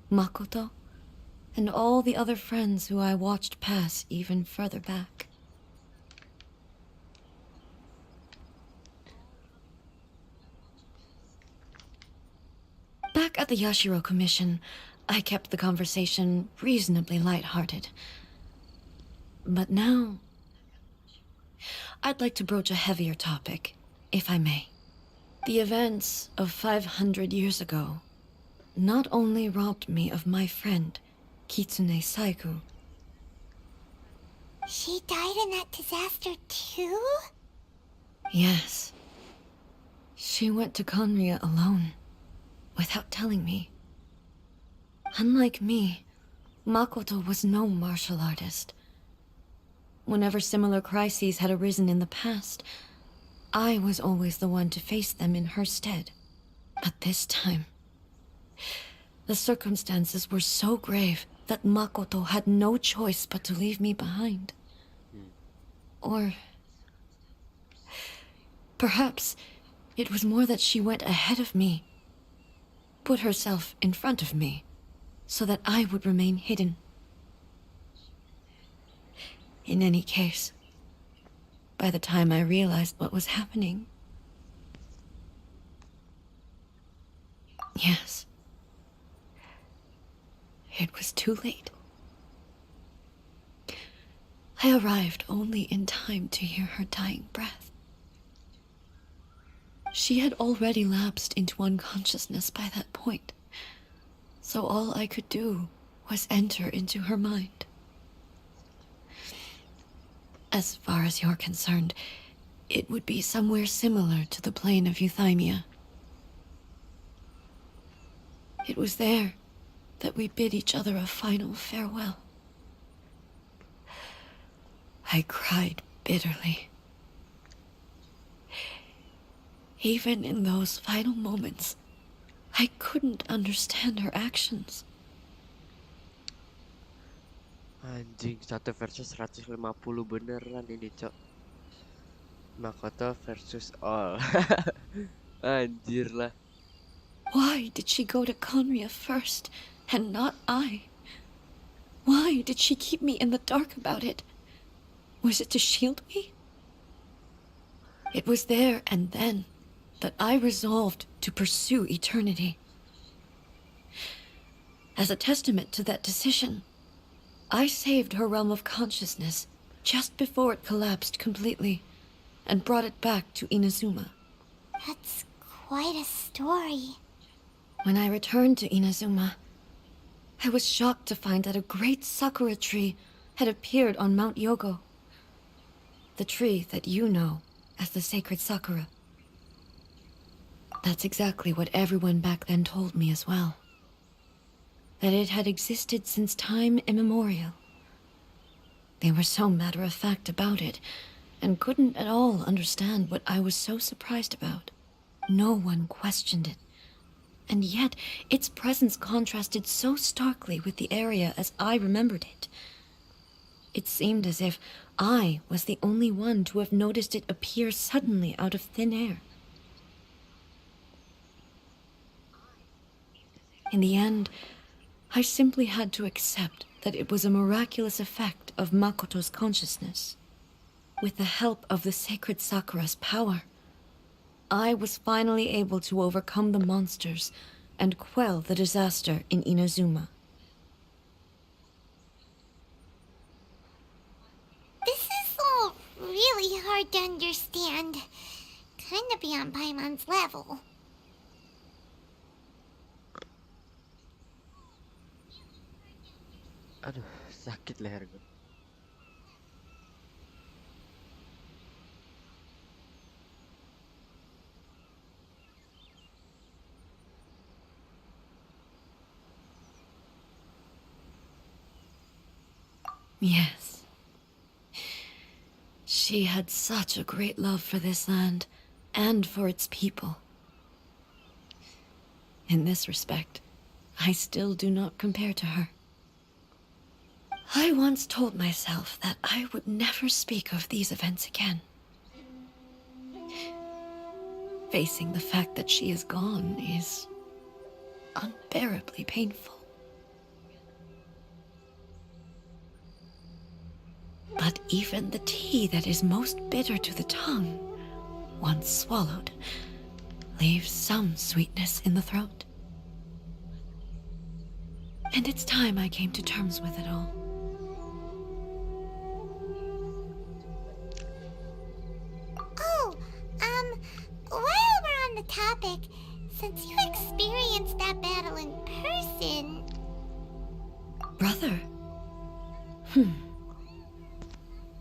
Makoto, and all the other friends who I watched pass even further back. Back at the Yashiro Commission, I kept the conversation reasonably light-hearted. But now, I'd like to broach a heavier topic, if I may. The events of 500 years ago not only robbed me of my friend, Kitsune Saiku. She died in that disaster too? Yes. She went to Conria alone, without telling me. Unlike me, Makoto was no martial artist. Whenever similar crises had arisen in the past, I was always the one to face them in her stead. But this time, the circumstances were so grave that Makoto had no choice but to leave me behind. Or perhaps it was more that she went ahead of me, put herself in front of me, so that I would remain hidden. In any case, by the time I realized what was happening, yes, it was too late. I arrived only in time to hear her dying breath. She had already lapsed into unconsciousness by that point, so all I could do was enter into her mind. As far as you're concerned, it would be somewhere similar to the plane of Euthymia. It was there that we bid each other a final farewell. I cried bitterly. Even in those final moments, I couldn't understand her actions. Anjing, 1 versus 150 beneran ini, Cok. Makoto versus all. Anjir lah. Why did she go to Conria first, and not I? Why did she keep me in the dark about it? Was it to shield me? It was there and then that I resolved to pursue eternity. As a testament to that decision, I saved her realm of consciousness just before it collapsed completely and brought it back to Inazuma. That's quite a story. When I returned to Inazuma, I was shocked to find that a great sakura tree had appeared on Mount Yogo. The tree that you know as the sacred sakura. That's exactly what everyone back then told me as well. That it had existed since time immemorial. They were so matter-of-fact about it, and couldn't at all understand what I was so surprised about. No one questioned it. And yet, its presence contrasted so starkly with the area as I remembered it. It seemed as if I was the only one to have noticed it appear suddenly out of thin air. In the end, I simply had to accept that it was a miraculous effect of Makoto's consciousness. With the help of the sacred Sakura's power, I was finally able to overcome the monsters and quell the disaster in Inazuma. This is all really hard to understand. Kinda beyond Paimon's level. Aduh, sakit leher gue. Yes. She had such a great love for this land and for its people. In this respect, I still do not compare to her. I once told myself that I would never speak of these events again. Facing the fact that she is gone is unbearably painful. But even the tea that is most bitter to the tongue, once swallowed, leaves some sweetness in the throat. And it's time I came to terms with it all. topic, since you experienced that battle in person... Brother?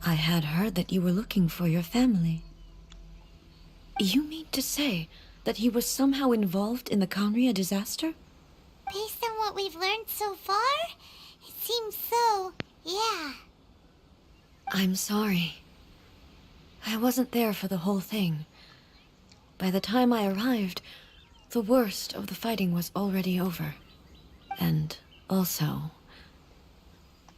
I had heard that you were looking for your family. You mean to say that he was somehow involved in the Conria disaster? Based on what we've learned so far, it seems so, yeah. I'm sorry. I wasn't there for the whole thing. By the time I arrived, the worst of the fighting was already over. And also,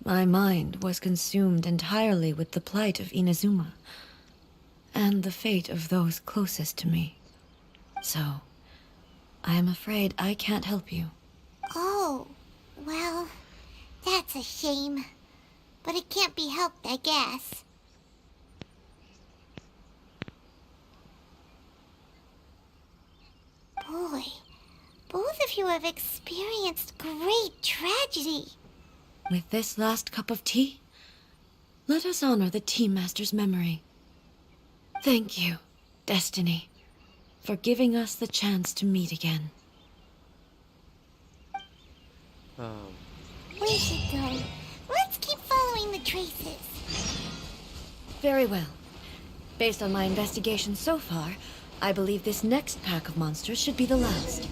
my mind was consumed entirely with the plight of Inazuma, and the fate of those closest to me. So, I am afraid I can't help you. Oh, well, that's a shame. But it can't be helped, I guess. Boy, both of you have experienced great tragedy. With this last cup of tea, let us honor the Tea Master's memory. Thank you, Destiny, for giving us the chance to meet again. We should go. Let's keep following the traces. Very well. Based on my investigation so far, I believe this next pack of monsters should be the last.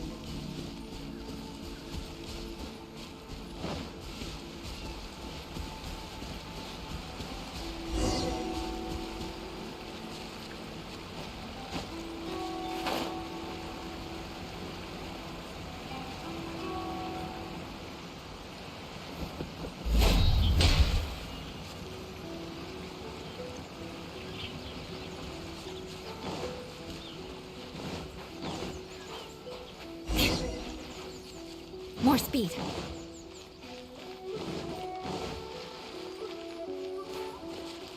More speed.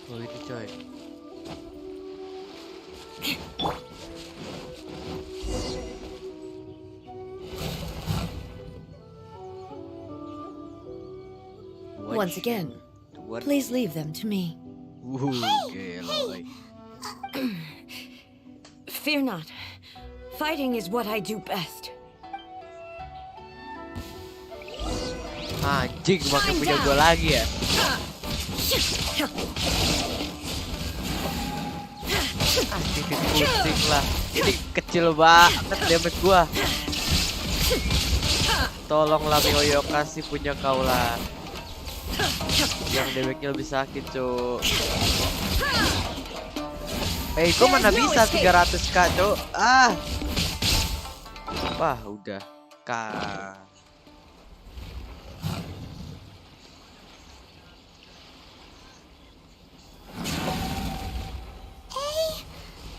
Oh ini coy. Once again, What? please leave them to me. Geloy. Fear not. Fighting is what I do best. Anjing, makin punya gua lagi ya. Titik pusing lah. Ini kecil banget damage gua. Tolonglah Mihoyo, kasih punya kau lah. Yang damage-nya lebih sakit, cuk. Gua mana bisa 300k, cuk. Wah, udah.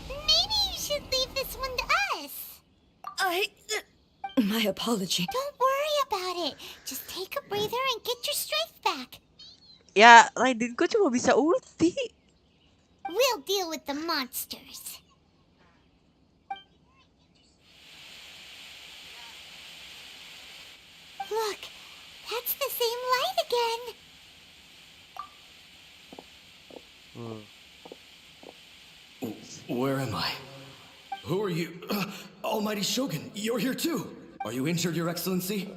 Maybe you should leave this one to us. My apology. Don't worry about it. Just take a breather and get your strength back. Ya, Raiden gua cuma bisa ulti. We'll deal with the monsters. Look, that's the same light again. Where am I? Who are you? Almighty Shogun, you're here too. Are you injured, Your Excellency?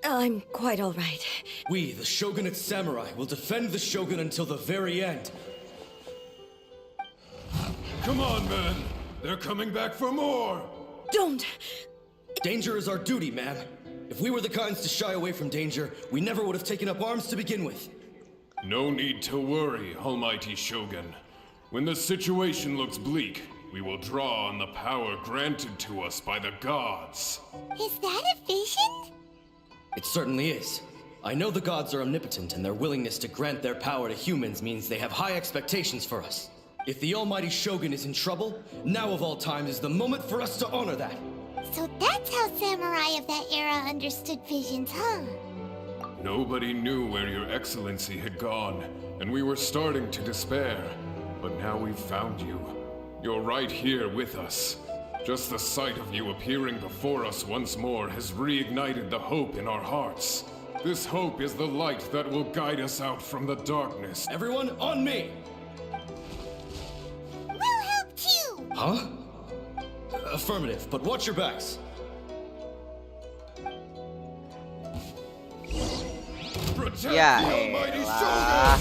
I'm quite all right. We, the Shogunate Samurai, will defend the Shogun until the very end. Come on, men. They're coming back for more. Don't! Danger is our duty, ma'am. If we were the kinds to shy away from danger, we never would have taken up arms to begin with. No need to worry, Almighty Shogun. When the situation looks bleak, we will draw on the power granted to us by the gods. Is that a vision? It certainly is. I know the gods are omnipotent, and their willingness to grant their power to humans means they have high expectations for us. If the Almighty Shogun is in trouble, now of all times is the moment for us to honor that. So that's how samurai of that era understood visions, huh? Nobody knew where Your Excellency had gone, and we were starting to despair. But now we've found you. You're right here with us. Just the sight of you appearing before us once more has reignited the hope in our hearts. This hope is the light that will guide us out from the darkness. Everyone, on me! We'll help too! Huh? Affirmative, but watch your backs. Protect Ya the almighty elah.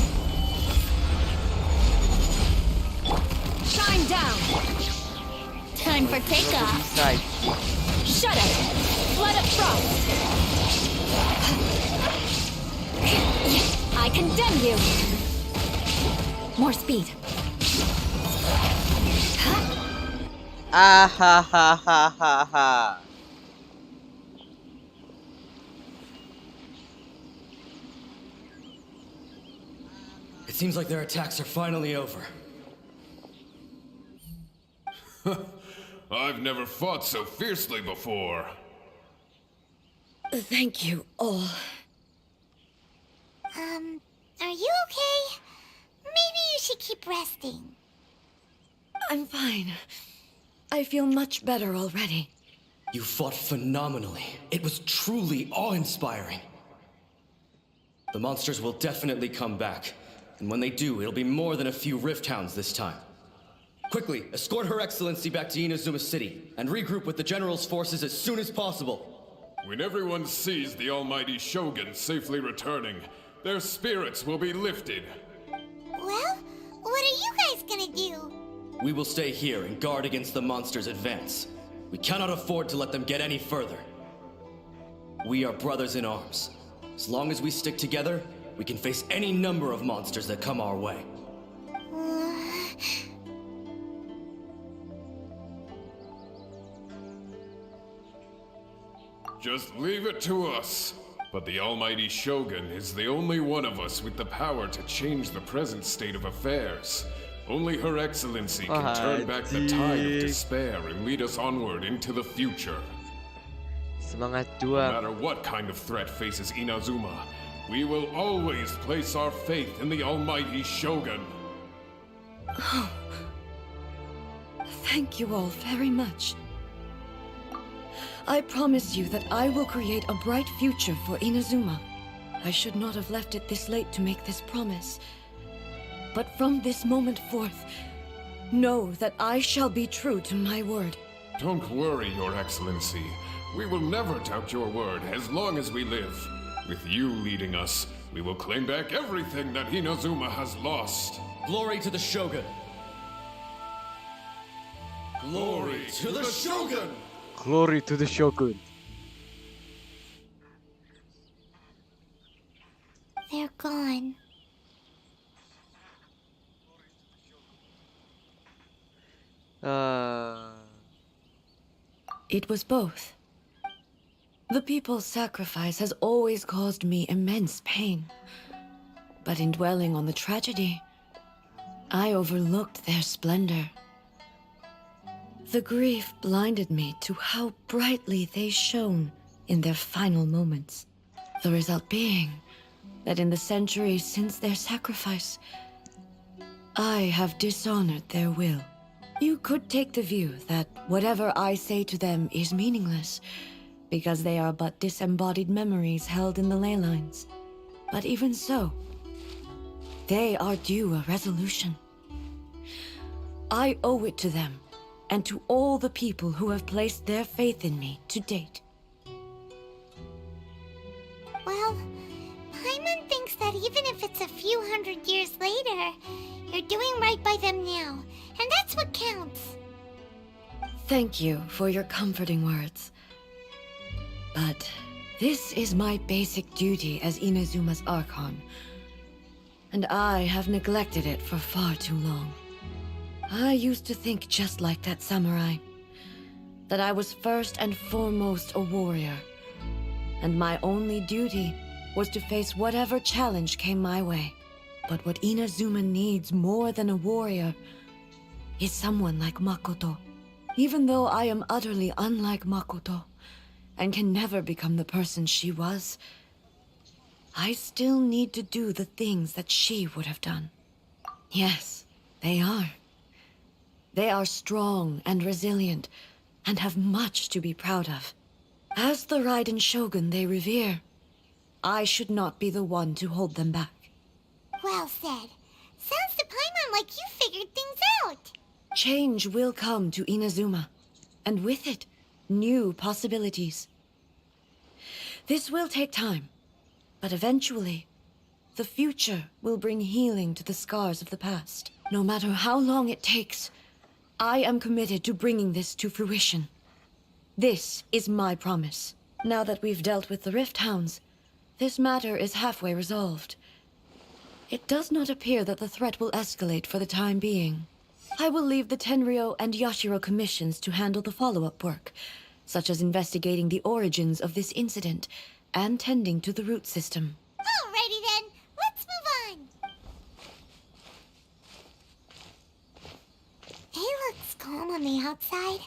Shine down! Time for takeoff! Bisa. Shut up! Flood of frost! I condemn you! More speed. Ah ha ha ha ha ha. It seems like their attacks are finally over. I've never fought so fiercely before. Thank you all. Are you okay? Maybe you should keep resting. I'm fine. I feel much better already. You fought phenomenally. It was truly awe-inspiring. The monsters will definitely come back. And when they do, it'll be more than a few Rift Hounds this time. Quickly, escort Her Excellency back to Inazuma City, and regroup with the General's forces as soon as possible. When everyone sees the almighty Shogun safely returning, their spirits will be lifted. Well, what are you guys gonna do? We will stay here and guard against the monsters' advance. We cannot afford to let them get any further. We are brothers in arms. As long as we stick together, we can face any number of monsters that come our way. Just leave it to us. But the almighty Shogun is the only one of us with the power to change the present state of affairs. Only Her Excellency can turn back the tide of despair and lead us onward into the future. Semangat No dua. matter what kind of threat faces Inazuma, we will always place our faith in the almighty Shogun. Thank you all very much. I promise you that I will create a bright future for Inazuma. I should not have left it this late to make this promise. But from this moment forth, know that I shall be true to my word. Don't worry, Your Excellency. We will never doubt your word as long as we live. With you leading us, we will claim back everything that Inazuma has lost. Glory to the Shogun! Glory to the Shogun! Glory to the Shogun. They're gone. It was both. The people's sacrifice has always caused me immense pain. But in dwelling on the tragedy, I overlooked their splendor. The grief blinded me to how brightly they shone in their final moments. The result being that in the centuries since their sacrifice, I have dishonored their will. You could take the view that whatever I say to them is meaningless, because they are but disembodied memories held in the ley lines. But even so, they are due a resolution. I owe it to them, and to all the people who have placed their faith in me to date. Well, Paimon thinks that even if it's a few hundred years later, you're doing right by them now, and that's what counts. Thank you for your comforting words. But this is my basic duty as Inazuma's Archon, and I have neglected it for far too long. I used to think just like that samurai, that I was first and foremost a warrior, and my only duty was to face whatever challenge came my way. But what Inazuma needs more than a warrior is someone like Makoto. Even though I am utterly unlike Makoto, and can never become the person she was, I still need to do the things that she would have done. Yes, they are. They are strong and resilient, and have much to be proud of. As the Raiden Shogun they revere, I should not be the one to hold them back. Well said. Sounds to Paimon like you figured things out. Change will come to Inazuma, and with it, new possibilities. This will take time, but eventually, the future will bring healing to the scars of the past. No matter how long it takes, I am committed to bringing this to fruition. This is my promise. Now that we've dealt with the Rift Hounds, this matter is halfway resolved. It does not appear that the threat will escalate for the time being. I will leave the Tenryo and Yashiro commissions to handle the follow-up work, such as investigating the origins of this incident and tending to the root system. Alrighty then, let's move on. It looks calm on the outside,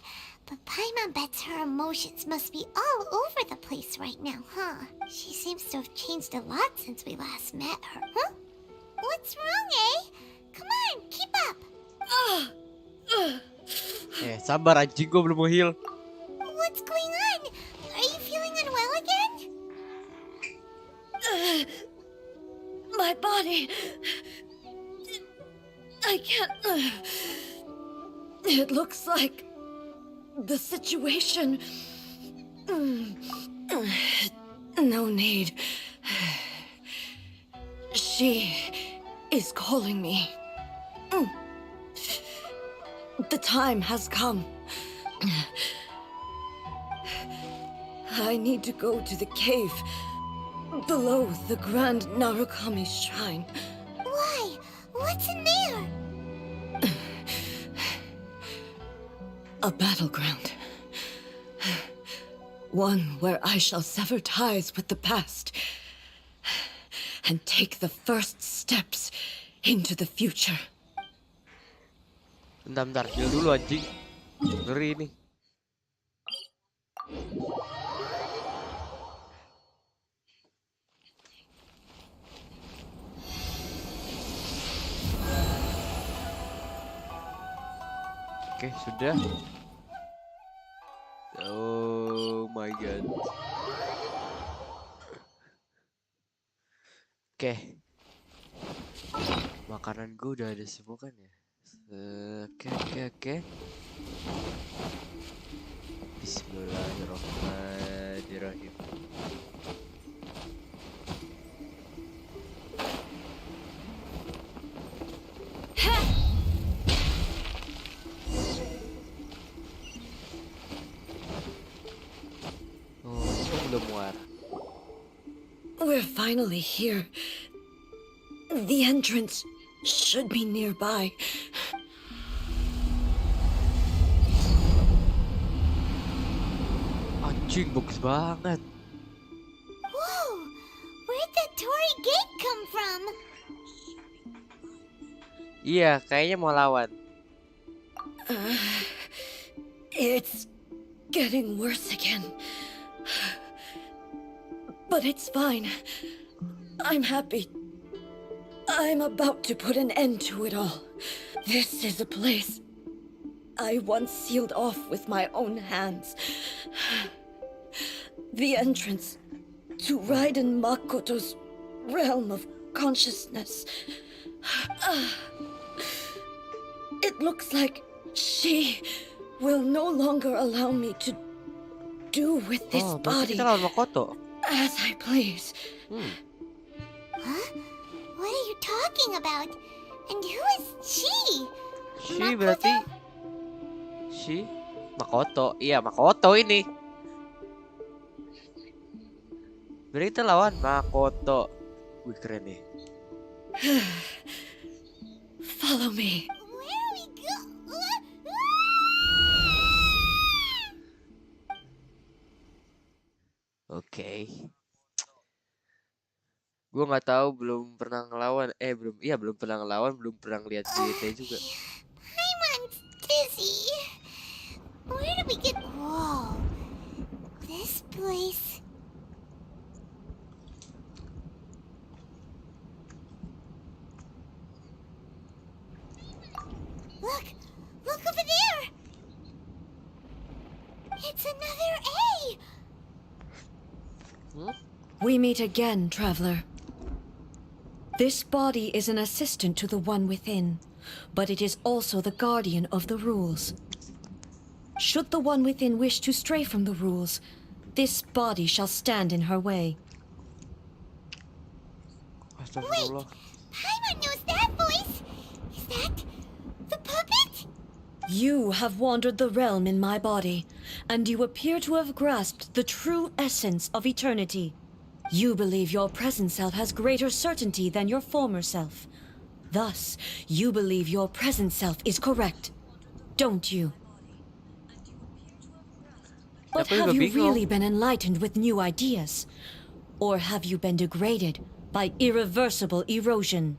but Paimon bets her emotions must be all over the place right now, huh? She seems to have changed a lot since we last met her, huh? What's wrong, eh? Come on, keep up. Sabar anjing, gue belum mau heal. What's going on? Are you feeling unwell again? My body... I can't... It looks like... the situation... No need. She is calling me. The time has come. I need to go to the cave below the Grand Narukami Shrine. Why? What's in there? A battleground. One where I shall sever ties with the past and take the first steps into the future. Bentar, heal dulu anjing. Ngeri nih. Oke, sudah. Oh my god. Oke. Makanan gue udah ada semua kan ya? Oke. Bismillahirrahmanirrahim. Oh, itu belum muar. We're finally here. The entrance should be nearby. Anjing, bagus banget. Whoa! Where'd that Torii gate come from? Iya, kayaknya mau lawan. It's getting worse again. But it's fine. I'm happy. I'm about to put an end to it all. This is a place I once sealed off with my own hands. The entrance to Raiden Makoto's realm of consciousness. It looks like she will no longer allow me to do with this body kita lawan Makoto. as I please. Huh? What are you talking about? And who is she? She berarti She Makoto. Iya, Makoto ini. Berarti kita lawan Makoto. Wih, keren nih. Follow me. Where are we go? Oke. Gue nggak tahu, belum pernah ngelawan. Belum pernah ngelawan, belum pernah ngeliat GT juga. Paimon's dizzy. Where did we get? Whoa! This place. Look over there. It's another A. We meet again, traveler. This body is an assistant to the one within, but it is also the guardian of the rules. Should the one within wish to stray from the rules, this body shall stand in her way. Astagfirullah. Paimon knows that voice. Is that the puppet? You have wandered the realm in my body, and you appear to have grasped the true essence of eternity. You believe your present self has greater certainty than your former self. Thus, you believe your present self is correct, don't you? But Tapi have udah you bingung. really been enlightened with new ideas? Or have you been degraded by irreversible erosion?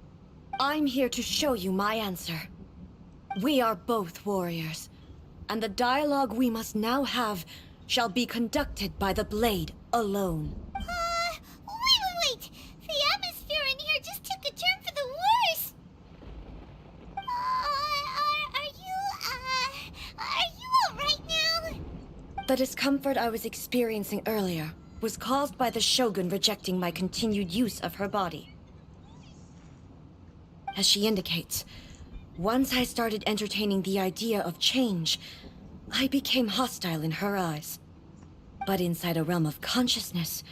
I'm here to show you my answer. We are both warriors, and the dialogue we must now have shall be conducted by the blade alone. Wait. The atmosphere in here just took a turn for the worse. Are you alright now? The discomfort I was experiencing earlier was caused by the Shogun rejecting my continued use of her body. As she indicates, once I started entertaining the idea of change, I became hostile in her eyes. But inside a realm of consciousness,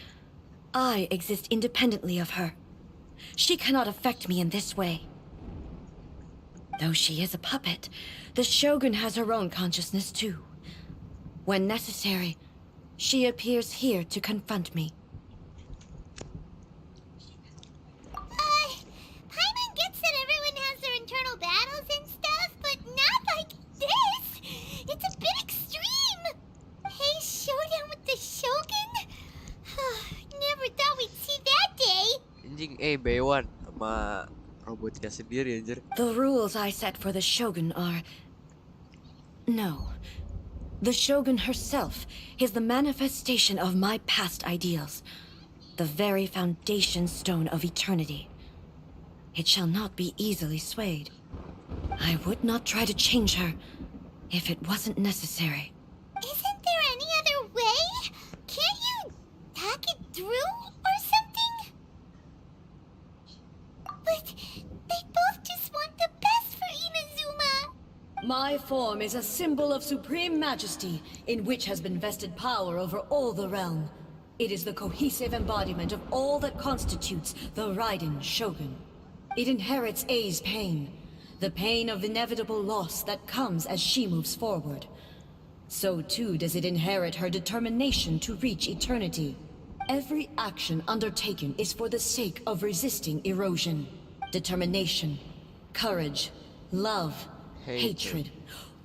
I exist independently of her. She cannot affect me in this way. Though she is a puppet, the Shogun has her own consciousness too. When necessary, she appears here to confront me. Paimon gets that everyone has their internal battles and stuff, but not like this. It's a bit extreme. Hey, showdown with the Shogun? Never thought we'd see that day. Anjing, Baywan sama robotnya sendiri anjir. The rules I set for the Shogun are... No. The Shogun herself is the manifestation of my past ideals. The very foundation stone of eternity. It shall not be easily swayed. I would not try to change her if it wasn't necessary. Isn't there any other way? Can't you hack it through or something? But they both just want the best for Inazuma. My form is a symbol of supreme majesty, in which has been vested power over all the realm. It is the cohesive embodiment of all that constitutes the Raiden Shogun. It inherits Ei's pain, the pain of inevitable loss that comes as she moves forward. So too does it inherit her determination to reach eternity. Every action undertaken is for the sake of resisting erosion. Determination, courage, love, hatred.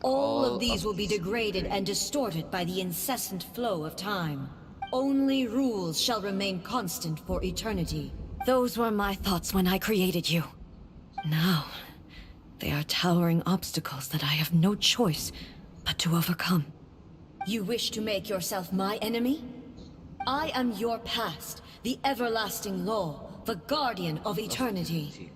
All of these will be degraded and distorted by the incessant flow of time. Only rules shall remain constant for eternity. Those were my thoughts when I created you. Now, they are towering obstacles that I have no choice but to overcome. You wish to make yourself my enemy? I am your past, the everlasting law, the guardian of eternity.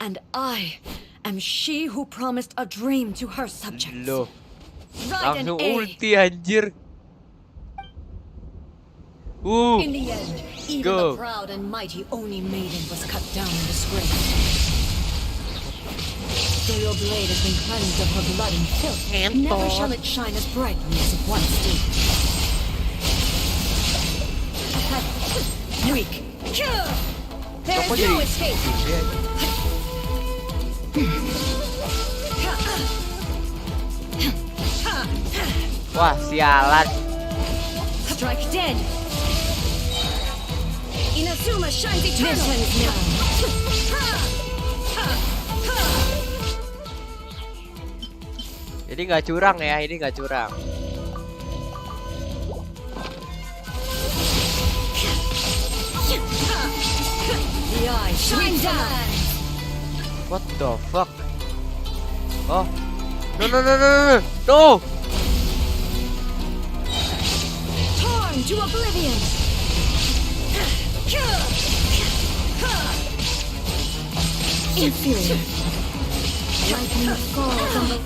And I am she who promised a dream to her subjects. Loh, Raiden langsung A. ulti anjir. In the end, even go. the proud and mighty Oni Maiden was cut down in disgrace. Though your blade has been cleansed of her blood and filth, never shall it shine as brightly as it once did. Weak. There is no escape. Wah, sialan. Strike dead. Inazuma shines eternally now. Ini nggak curang ya, ini nggak curang. The eye shines down. What the fuck? Oh, no! Torn to oblivion. Inferior. Lightning falls on the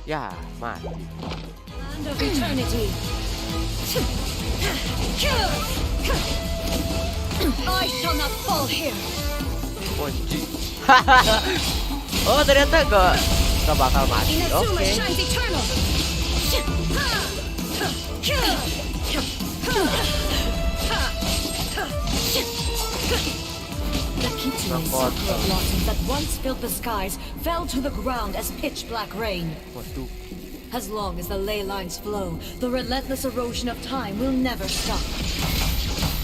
Ya, mati. land of eternity. I shall not fall here. Anjing. Oh, ternyata gak bakal mati. Inazuma Oke. shines eternal. The kitsune sakura blossoms that once filled the skies fell to the ground as pitch black rain. Waduh. As long as the ley lines flow, the relentless erosion of time will never stop.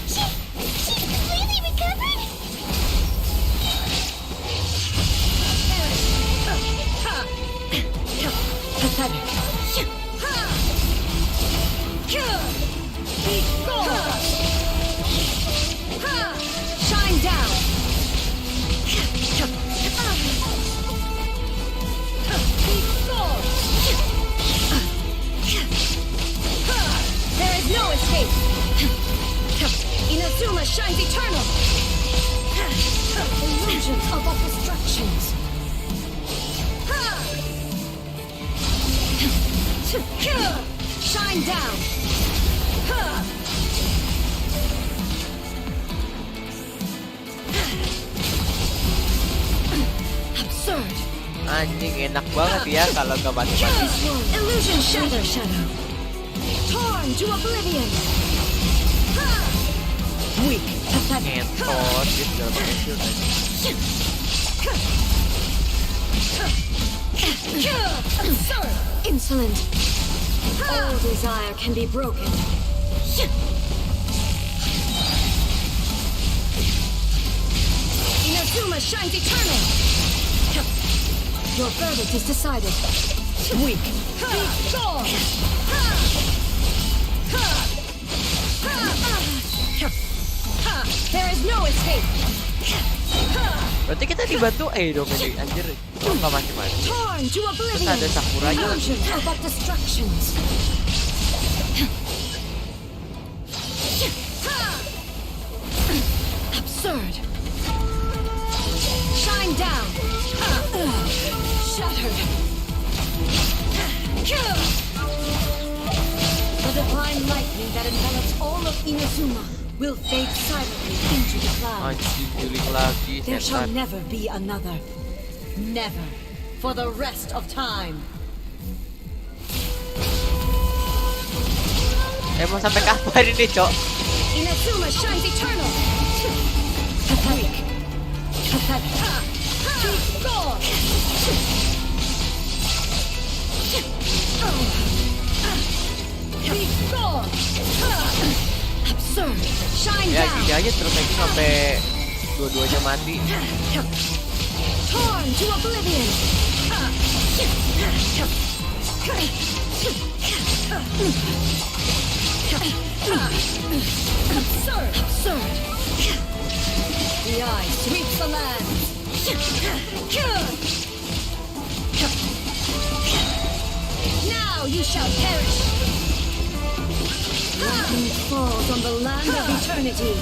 She's completely recovered? Pathetic. Be gone! Shine down! Be gone! There is no escape! Inazuma shines eternal! Illusions of obstructions! Shine down! Absurd! Anjing enak banget ya kalau gak mati-mati. Illusion shadow. Torn to oblivion! Weak, pathetic. Ngentot gitu dalam pensiun. Absurd! Insolent! All desire can be broken. Inazuma shines eternal! Your verdict is decided. Weak. Be gone! There is no escape! Berarti kita dibantu dong ini anjir. Oh, gak mati-mati. Torn to Terus oblivion! ada Sakuranya. Illusions of destructions! Absurd! Shine down! Shattered! The divine lightning that envelops all of Inazuma will fade silently into the clouds. Anjing healing lagi There shall setan. never be another. Never. For the rest of time. Mau sampai kapan ini, Cok? Inazuma shines eternal. Pathetic. Pathetic. Be gone. Be gone. Absurd. Shine Ya down. gini aja terus lagi sampai dua-duanya mati. Torn to oblivion. Absurd. Absurd. The eye sweeps the land. Now you shall perish. Lightning falls on the land of eternity.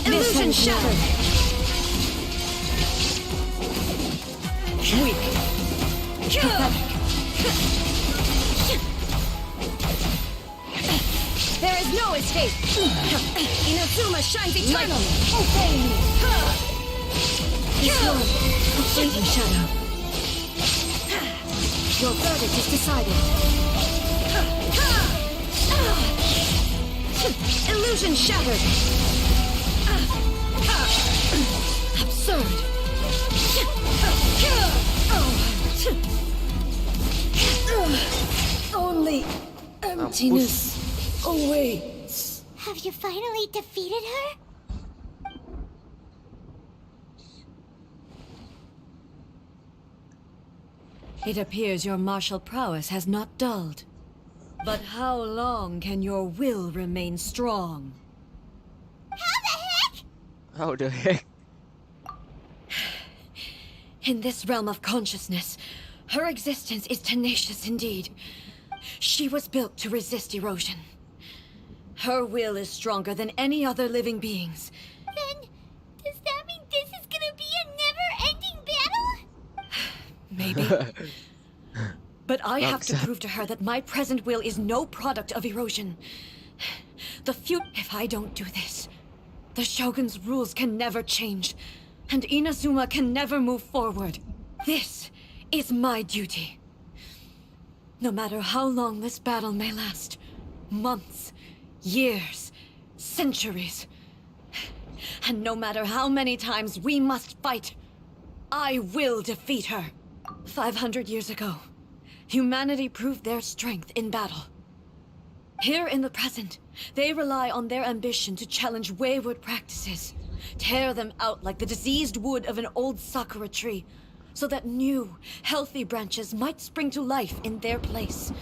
Illusion shattered. Weak. Pathetic. There is no escape. Inazuma shines eternal. Obey me. This one, a fleeting shadow. Your verdict is decided. Illusion shattered. Absurd. Only emptiness awaits. Have you finally defeated her? It appears your martial prowess has not dulled. But how long can your will remain strong? How the heck? In this realm of consciousness, her existence is tenacious indeed. She was built to resist erosion. Her will is stronger than any other living being's. Then, does that mean this is gonna be a never-ending battle? Maybe. But I have to Baksa. prove to her that my present will is no product of erosion. If I don't do this, The Shogun's rules can never change, and Inazuma can never move forward. This is my duty. No matter how long this battle may last, months, years, centuries, and no matter how many times we must fight, I will defeat her. 500 years ago, humanity proved their strength in battle. Here in the present, they rely on their ambition to challenge wayward practices, tear them out like the diseased wood of an old sakura tree, so that new, healthy branches might spring to life in their place.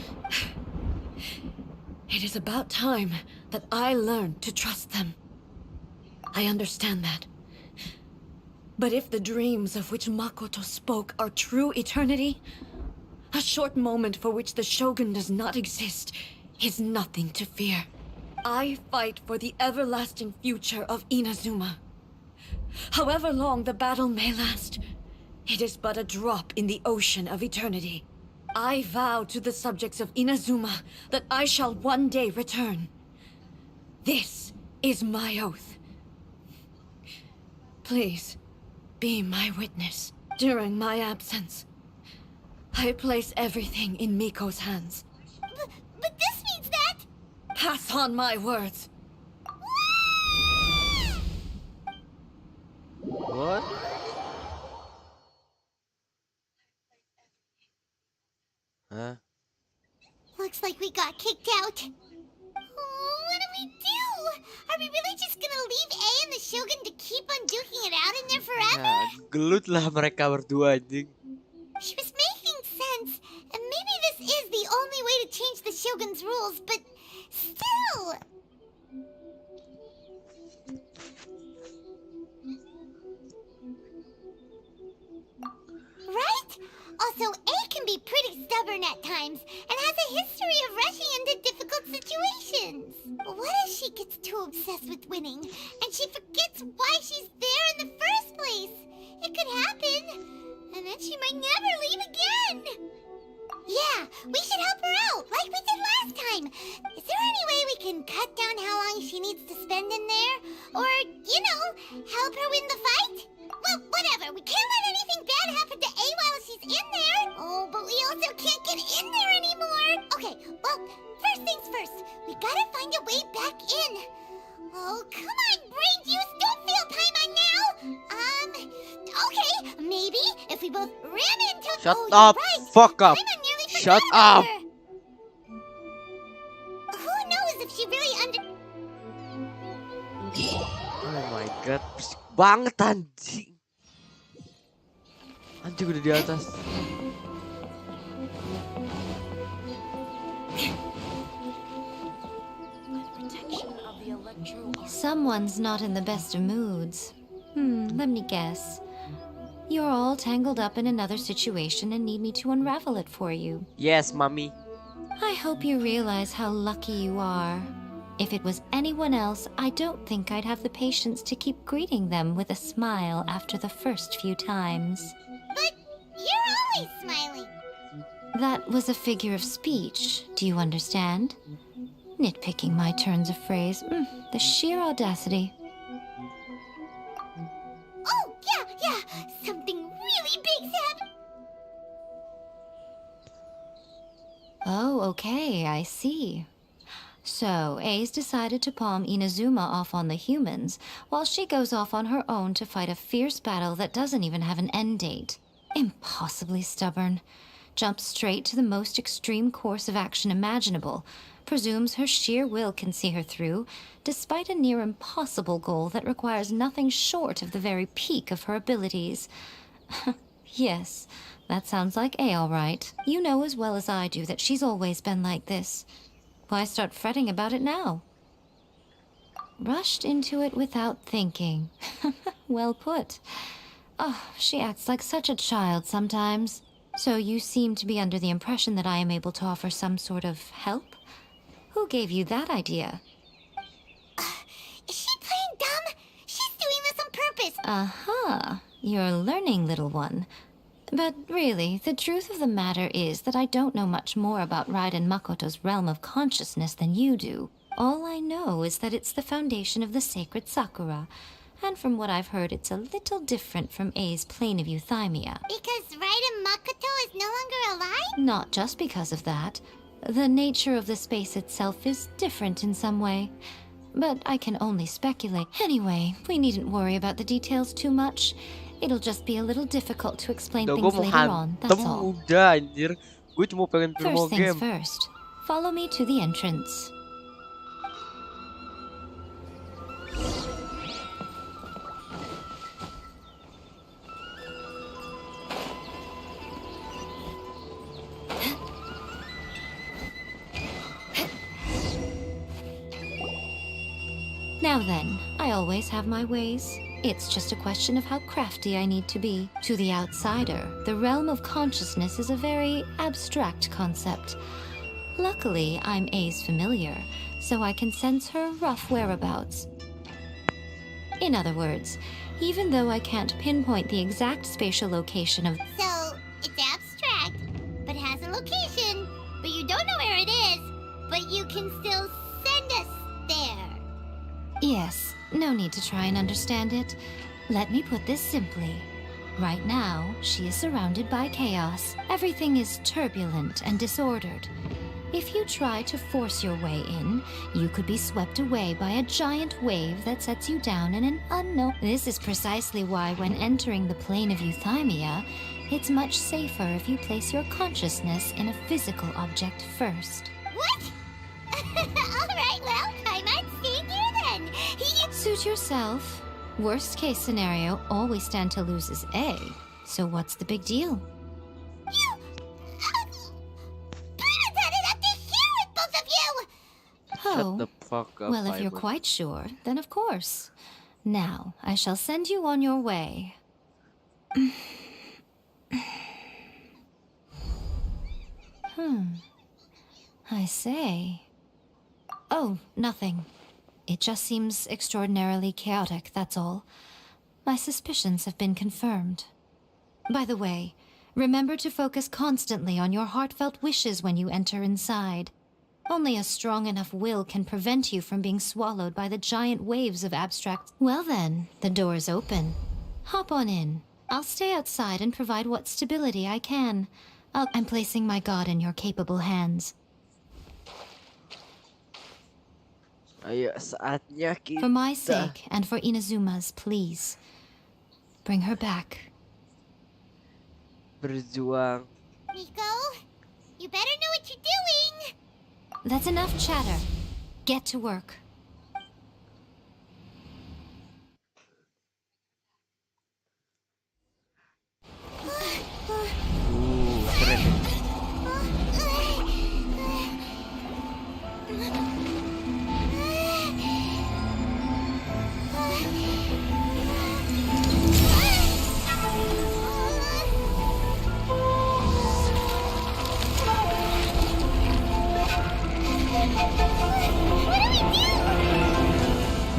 It is about time that I learned to trust them. I understand that. But if the dreams of which Makoto spoke are true eternity, a short moment for which the Shogun does not exist is nothing to fear. I fight for the everlasting future of Inazuma. However long the battle may last, it is but a drop in the ocean of eternity. I vow to the subjects of Inazuma that I shall one day return. This is my oath. Please, be my witness. During my absence, I place everything in Miko's hands. But this means that... Pass on my words. What? Huh? Looks like we got kicked out. Oh, what do we do? Are we really just gonna leave A and the Shogun to keep on duking it out in there forever? Nah, gelut lah mereka berdua anjing. She was making sense, and maybe this is the only way to change the Shogun's rules, but still... Right? Also, A can be pretty stubborn at times, and has a history of rushing into difficult situations. What if she gets too obsessed with winning, and she forgets why she's there in the first place? It could happen, and then she might never leave again. Yeah, we should help her out, like we did last time. Is there any way we can cut down how long she needs to spend in there? Or, you know, help her win the fight? Well, whatever. We can't let anything bad happen to A while she's in there. Oh, but we also can't get in there anymore. Okay, well, first things first. We gotta find a way back in. Oh, come on, brain juice. Don't feel Paimon now. Okay, maybe if we both ran into... Shut oh, up, you're right. fuck up. Paimon nearly Shut forgot about up. her. Who knows if she really Oh my god, berisik banget anjing. Anjing udah di atas. Someone's not in the best of moods. Let me guess. You're all tangled up in another situation and need me to unravel it for you. Yes, mommy. I hope you realize how lucky you are. If it was anyone else, I don't think I'd have the patience to keep greeting them with a smile after the first few times. But you're always smiling. That was a figure of speech, do you understand? Nitpicking my turns of phrase. The sheer audacity. Oh, yeah. Something really big's happened. Oh, okay, I see. So, A's decided to palm Inazuma off on the humans, while she goes off on her own to fight a fierce battle that doesn't even have an end date. Impossibly stubborn. Jumps straight to the most extreme course of action imaginable, presumes her sheer will can see her through, despite a near impossible goal that requires nothing short of the very peak of her abilities. Yes, that sounds like A all right. You know as well as I do that she's always been like this. Why start fretting about it now? Rushed into it without thinking. Well put. Oh, she acts like such a child sometimes. So you seem to be under the impression that I am able to offer some sort of help? Who gave you that idea? Is she playing dumb? She's doing this on purpose. Uh-huh. You're learning, little one. But really, the truth of the matter is that I don't know much more about Raiden Makoto's realm of consciousness than you do. All I know is that it's the foundation of the sacred Sakura. And from what I've heard, it's a little different from A's plane of euthymia. Because Raiden Makoto is no longer alive? Not just because of that. The nature of the space itself is different in some way. But I can only speculate. Anyway, we needn't worry about the details too much. It'll just be a little difficult to explain Gue things mau later on, that's hantem all. udah anjir. Gue cuma pengen film First things game. first. Follow me to the entrance. Now then, I always have my ways. It's just a question of how crafty I need to be. To the outsider, the realm of consciousness is a very abstract concept. Luckily, I'm A's familiar, so I can sense her rough whereabouts. In other words, even though I can't pinpoint the exact spatial location of... So, it's abstract, but has a location, but you don't know where it is, but you can still send us there. Yes, no need to try and understand it. Let me put this simply. Right now, she is surrounded by chaos. Everything is turbulent and disordered. If you try to force your way in, you could be swept away by a giant wave that sets you down in an unknown... This is precisely why when entering the plane of euthymia, it's much safer if you place your consciousness in a physical object first. What? Alright, well, I'm on staying here then. Suit yourself. Worst case scenario, all we stand to lose is A. So what's the big deal? Shut the fuck up, Well, if you're Paimon. quite sure, then of course. Now, I shall send you on your way. I say. Oh, nothing. It just seems extraordinarily chaotic, that's all. My suspicions have been confirmed. By the way, remember to focus constantly on your heartfelt wishes when you enter inside. Only a strong enough will can prevent you from being swallowed by the giant waves of abstract... Well then, the door's open. Hop on in. I'll stay outside and provide what stability I can. I'm placing my god in your capable hands. Ayo, saatnya kita For my sake and for Inazuma's, please. Bring her back. berjuang. Nico, you better know what you're doing. That's enough chatter. Get to work. Keren.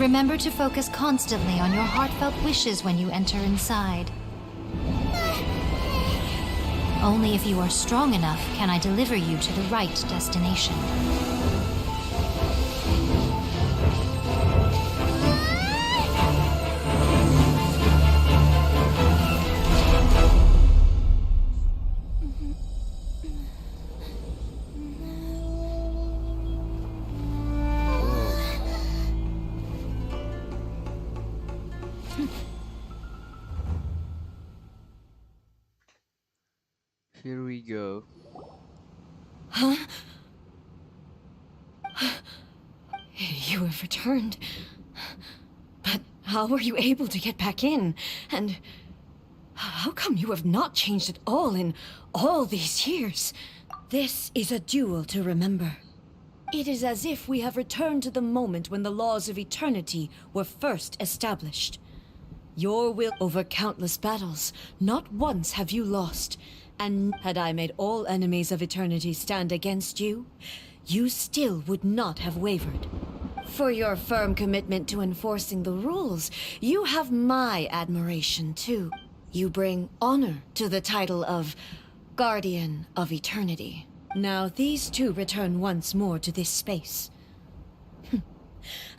Remember to focus constantly on your heartfelt wishes when you enter inside. Only if you are strong enough can I deliver you to the right destination. Here we go. Huh? You have returned. But how were you able to get back in? And how come you have not changed at all in all these years? This is a duel to remember. It is as if we have returned to the moment when the laws of eternity were first established. Your will over countless battles, not once have you lost. And had I made all enemies of eternity stand against you, you still would not have wavered. For your firm commitment to enforcing the rules, you have my admiration too. You bring honor to the title of Guardian of Eternity. Now these two return once more to this space.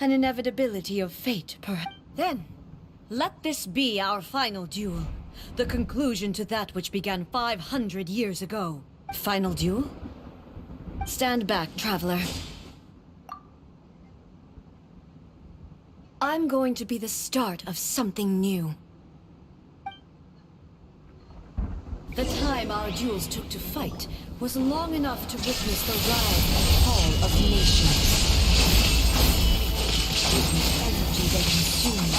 An inevitability of fate, perhaps. Then, let this be our final duel. The conclusion to that which began 500 years ago. Final duel? Stand back, traveler. I'm going to be the start of something new. The time our duels took to fight was long enough to witness the rise and fall of nations. With the energy they consumed,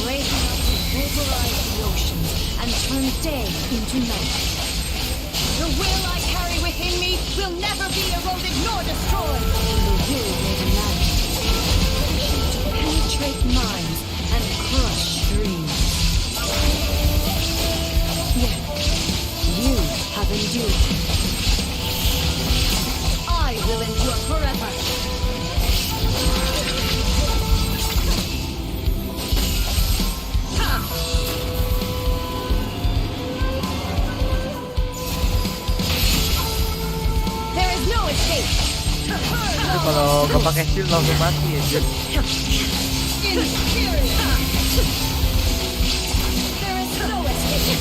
great enough to vaporize the oceans and turn day into night. The will I carry within me will never be eroded nor destroyed. And the will they demand to penetrate minds and crush dreams. Yet, you have endured. I will endure forever. There is no escape. Itu kalau gak pakai shield langsung mati aja. There is no escape.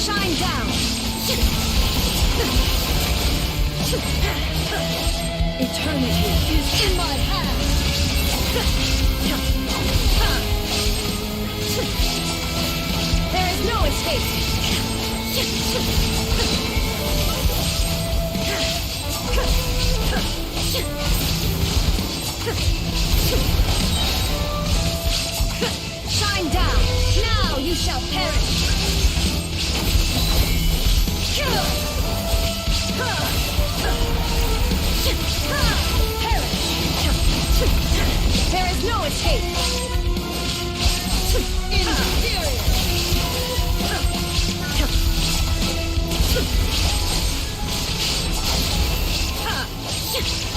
Shine down. Eternity is in my hands. There is no escape. Shine down. Now you shall perish. There is no escape. Inferior.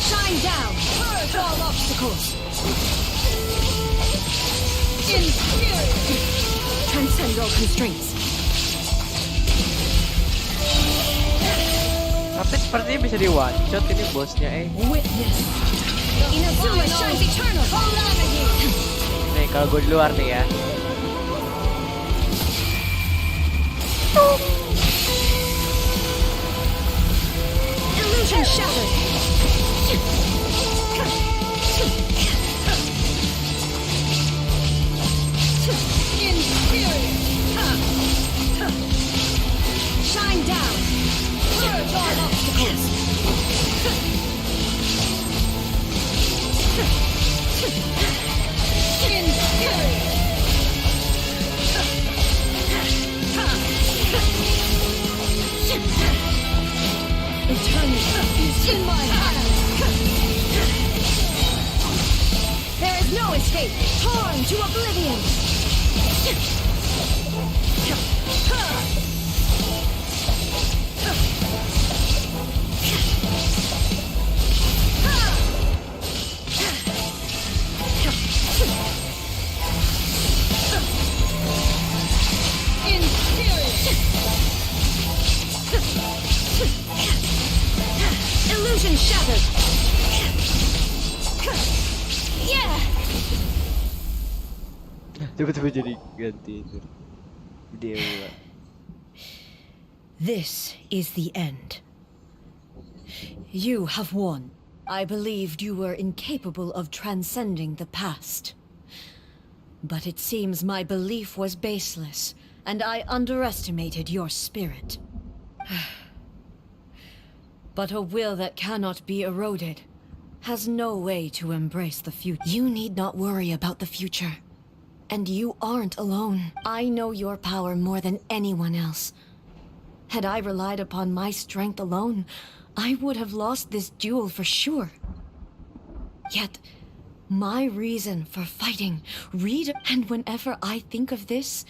Shine down. Purge all obstacles. Inferior. Transcend all constraints. Tapi sepertinya bisa di one shot ini bosnya Witness. Inazuma shines eternal. Nih kalau gue di luar nih ya. Illusion shattered. Inferior. Shine down. Purge all obstacles. Inferior. Eternity is in my hands. There is no escape. Torn to oblivion. Illusion shattered. Yeah. Tiba-tiba jadi ganti itu. Dewa. This is the end. You have won. I believed you were incapable of transcending the past. But it seems my belief was baseless, and I underestimated your spirit. But a will that cannot be eroded has no way to embrace the future. You need not worry about the future. And you aren't alone. I know your power more than anyone else. Had I relied upon my strength alone, I would have lost this duel for sure. Yet, my reason for fighting, and whenever I think of this,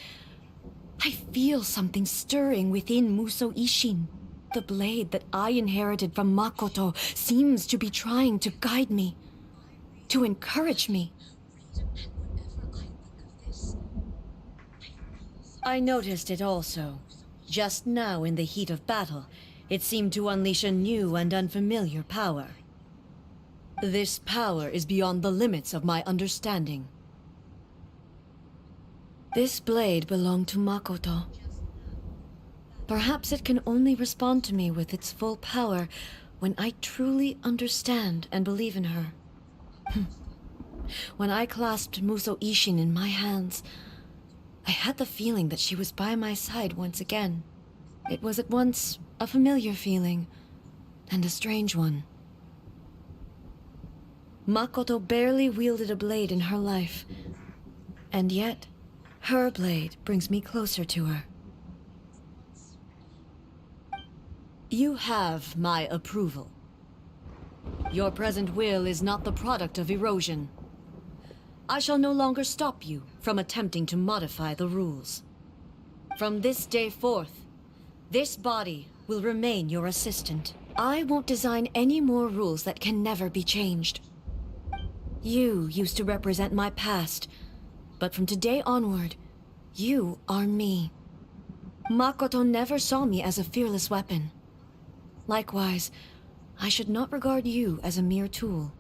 I feel something stirring within Muso Ishin. The blade that I inherited from Makoto seems to be trying to guide me, to encourage me. I noticed it also. Just now, in the heat of battle, it seemed to unleash a new and unfamiliar power. This power is beyond the limits of my understanding. This blade belonged to Makoto. Perhaps it can only respond to me with its full power when I truly understand and believe in her. When I clasped Muso Ishin in my hands, I had the feeling that she was by my side once again. It was at once a familiar feeling and a strange one. Makoto barely wielded a blade in her life, and yet her blade brings me closer to her. You have my approval. Your present will is not the product of erosion. I shall no longer stop you from attempting to modify the rules. From this day forth, this body will remain your assistant. I won't design any more rules that can never be changed. You used to represent my past, but from today onward, you are me. Makoto never saw me as a fearless weapon. Likewise, I should not regard you as a mere tool.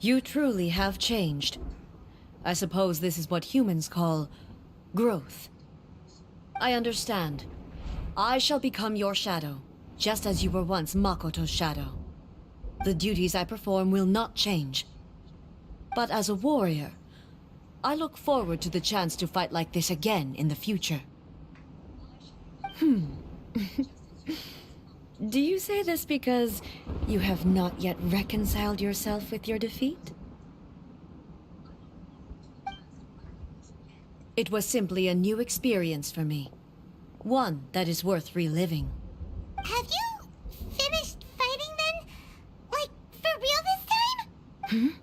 You truly have changed. I suppose this is what humans call growth. I understand. I shall become your shadow, just as you were once Makoto's shadow. The duties I perform will not change. But as a warrior, I look forward to the chance to fight like this again in the future. Do you say this because you have not yet reconciled yourself with your defeat? It was simply a new experience for me. One that is worth reliving. Have you finished fighting then? Like, for real this time?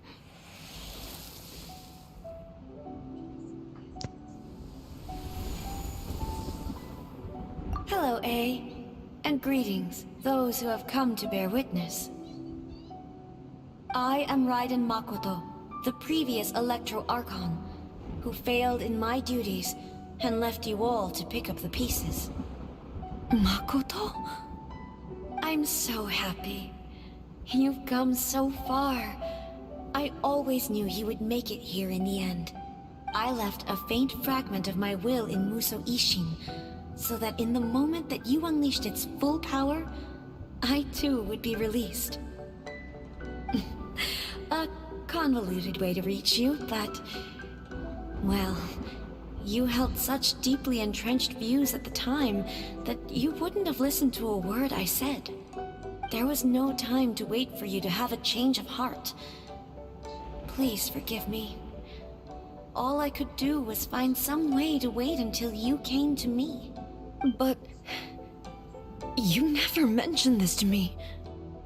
Hello, A. And greetings, those who have come to bear witness. I am Raiden Makoto, the previous Electro Archon, who failed in my duties and left you all to pick up the pieces. Makoto? I'm so happy. You've come so far. I always knew you would make it here in the end. I left a faint fragment of my will in Muso Ishin, so that in the moment that you unleashed its full power, I too would be released. A convoluted way to reach you, but... well, you held such deeply entrenched views at the time that you wouldn't have listened to a word I said. There was no time to wait for you to have a change of heart. Please forgive me. All I could do was find some way to wait until you came to me. But... you never mentioned this to me.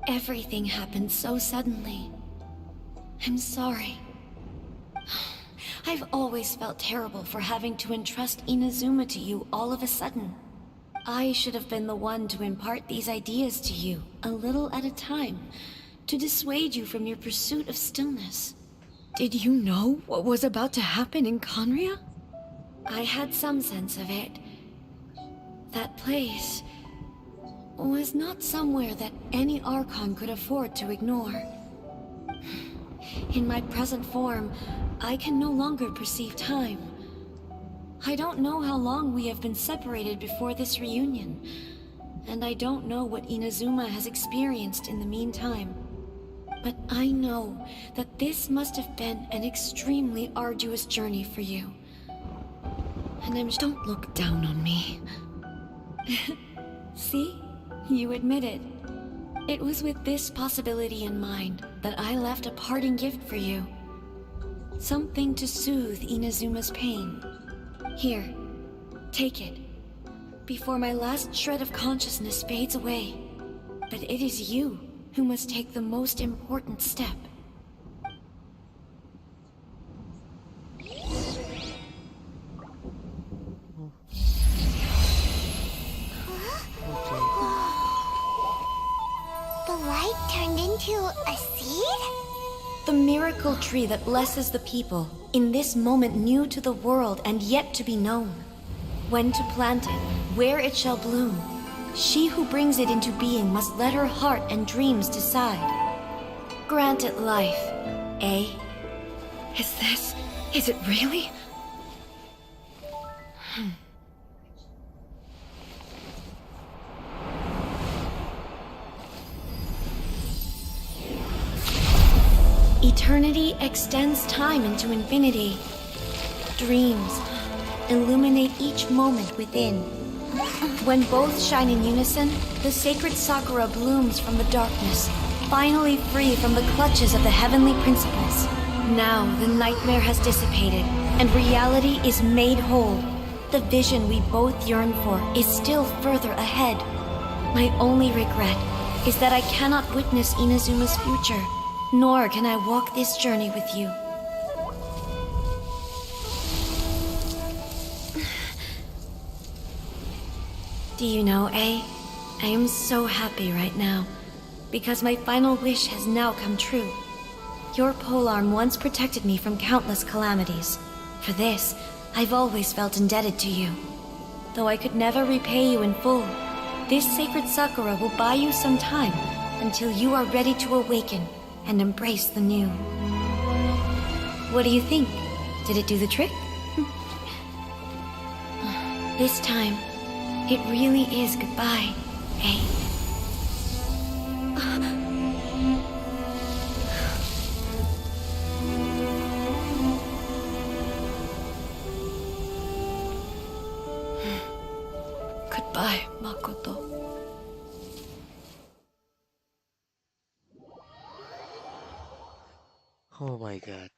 Everything happened so suddenly. I'm sorry. I've always felt terrible for having to entrust Inazuma to you all of a sudden. I should have been the one to impart these ideas to you, a little at a time, to dissuade you from your pursuit of stillness. Did you know what was about to happen in Conria? I had some sense of it. That place was not somewhere that any Archon could afford to ignore. In my present form, I can no longer perceive time. I don't know how long we have been separated before this reunion, and I don't know what Inazuma has experienced in the meantime. But I know that this must have been an extremely arduous journey for you. And don't look down on me. See? You admit it. It was with this possibility in mind that I left a parting gift for you. Something to soothe Inazuma's pain. Here, take it. Before my last shred of consciousness fades away. But it is you who must take the most important step. The light turned into a seed? The miracle tree that blesses the people, in this moment new to the world and yet to be known. When to plant it, where it shall bloom. She who brings it into being must let her heart and dreams decide. grant it life, eh? Is it really? Eternity extends time into infinity. Dreams illuminate each moment within. When both shine in unison, the sacred Sakura blooms from the darkness, finally free from the clutches of the heavenly principles. Now the nightmare has dissipated, and reality is made whole. The vision we both yearn for is still further ahead. My only regret is that I cannot witness Inazuma's future, nor can I walk this journey with you. Do you know, I am so happy right now, because my final wish has now come true. Your polearm once protected me from countless calamities. For this, I've always felt indebted to you. Though I could never repay you in full, this sacred Sakura will buy you some time until you are ready to awaken and embrace the new. What do you think? Did it do the trick? This time, it really is goodbye, eh? Goodbye, Makoto. Oh my god.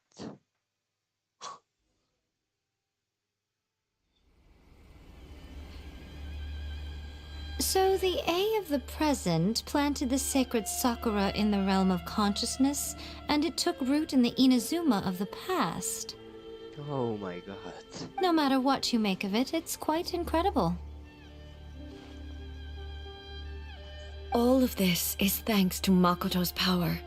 So the A of the present planted the sacred Sakura in the realm of consciousness, and it took root in the Inazuma of the past. Oh my god. No matter what you make of it, it's quite incredible. All of this is thanks to Makoto's power.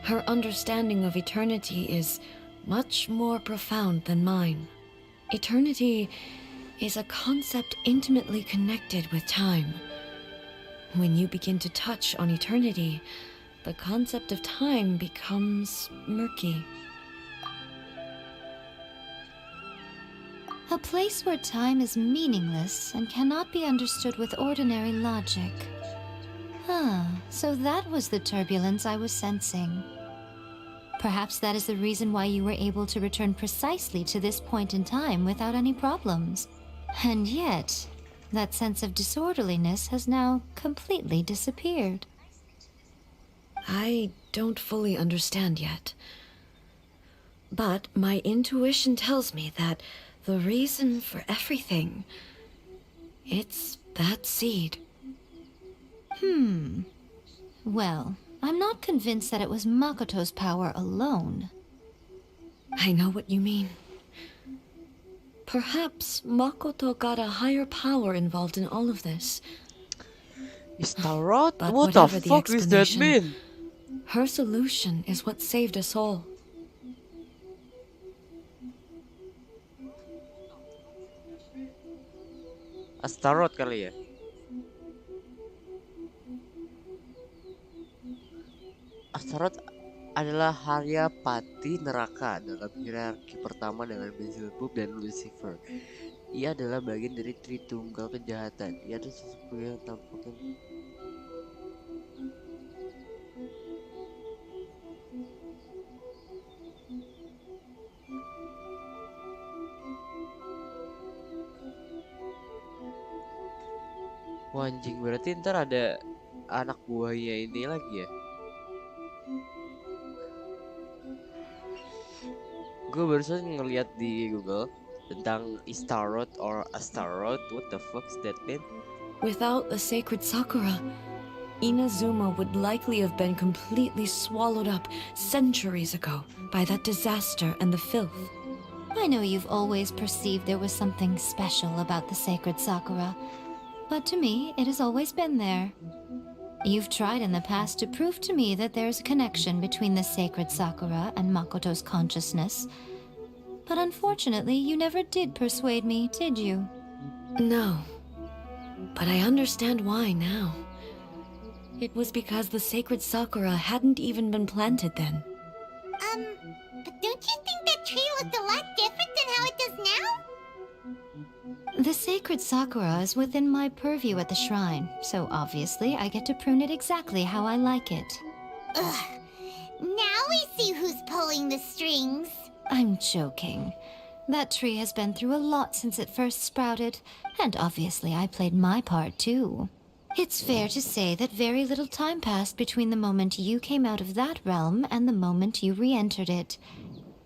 Her understanding of eternity is much more profound than mine. Eternity is a concept intimately connected with time. When you begin to touch on eternity, the concept of time becomes murky. A place where time is meaningless and cannot be understood with ordinary logic. So that was the turbulence I was sensing. Perhaps that is the reason why you were able to return precisely to this point in time without any problems. And yet, that sense of disorderliness has now completely disappeared. I don't fully understand yet. But my intuition tells me that the reason for everything, it's that seed. Well, I'm not convinced that it was Makoto's power alone. I know what you mean. Perhaps Makoto got a higher power involved in all of this. Istarot? But What the whatever the fuck does that explanation, mean? her solution is what saved us all. Astaroth kali ya? Astaroth adalah Haryapati neraka dalam hierarki pertama dengan Beelzebub dan Lucifer. Ia adalah bagian dari Tritunggal kejahatan. Ia adalah sesuatu yang tampaknya Wah, anjing, berarti ntar ada anak buahnya ini lagi ya? Gue barusan ngeliat di Google tentang Istaroth or Astaroth. What the fuck does that mean? Without the sacred Sakura, Inazuma would likely have been completely swallowed up centuries ago by that disaster and the filth. I know you've always perceived there was something special about the sacred Sakura, but to me, it has always been there. You've tried in the past to prove to me that there's a connection between the sacred Sakura and Makoto's consciousness, but unfortunately, you never did persuade me, did you? No, but I understand why now. It was because the sacred sakura hadn't even been planted then. But don't you think that tree looked a lot different than how it does now? The sacred sakura is within my purview at the shrine, so obviously I get to prune it exactly how I like it. Ugh. Now we see who's pulling the strings. I'm joking. That tree has been through a lot since it first sprouted, and obviously I played my part too. It's fair to say that very little time passed between the moment you came out of that realm and the moment you re-entered it.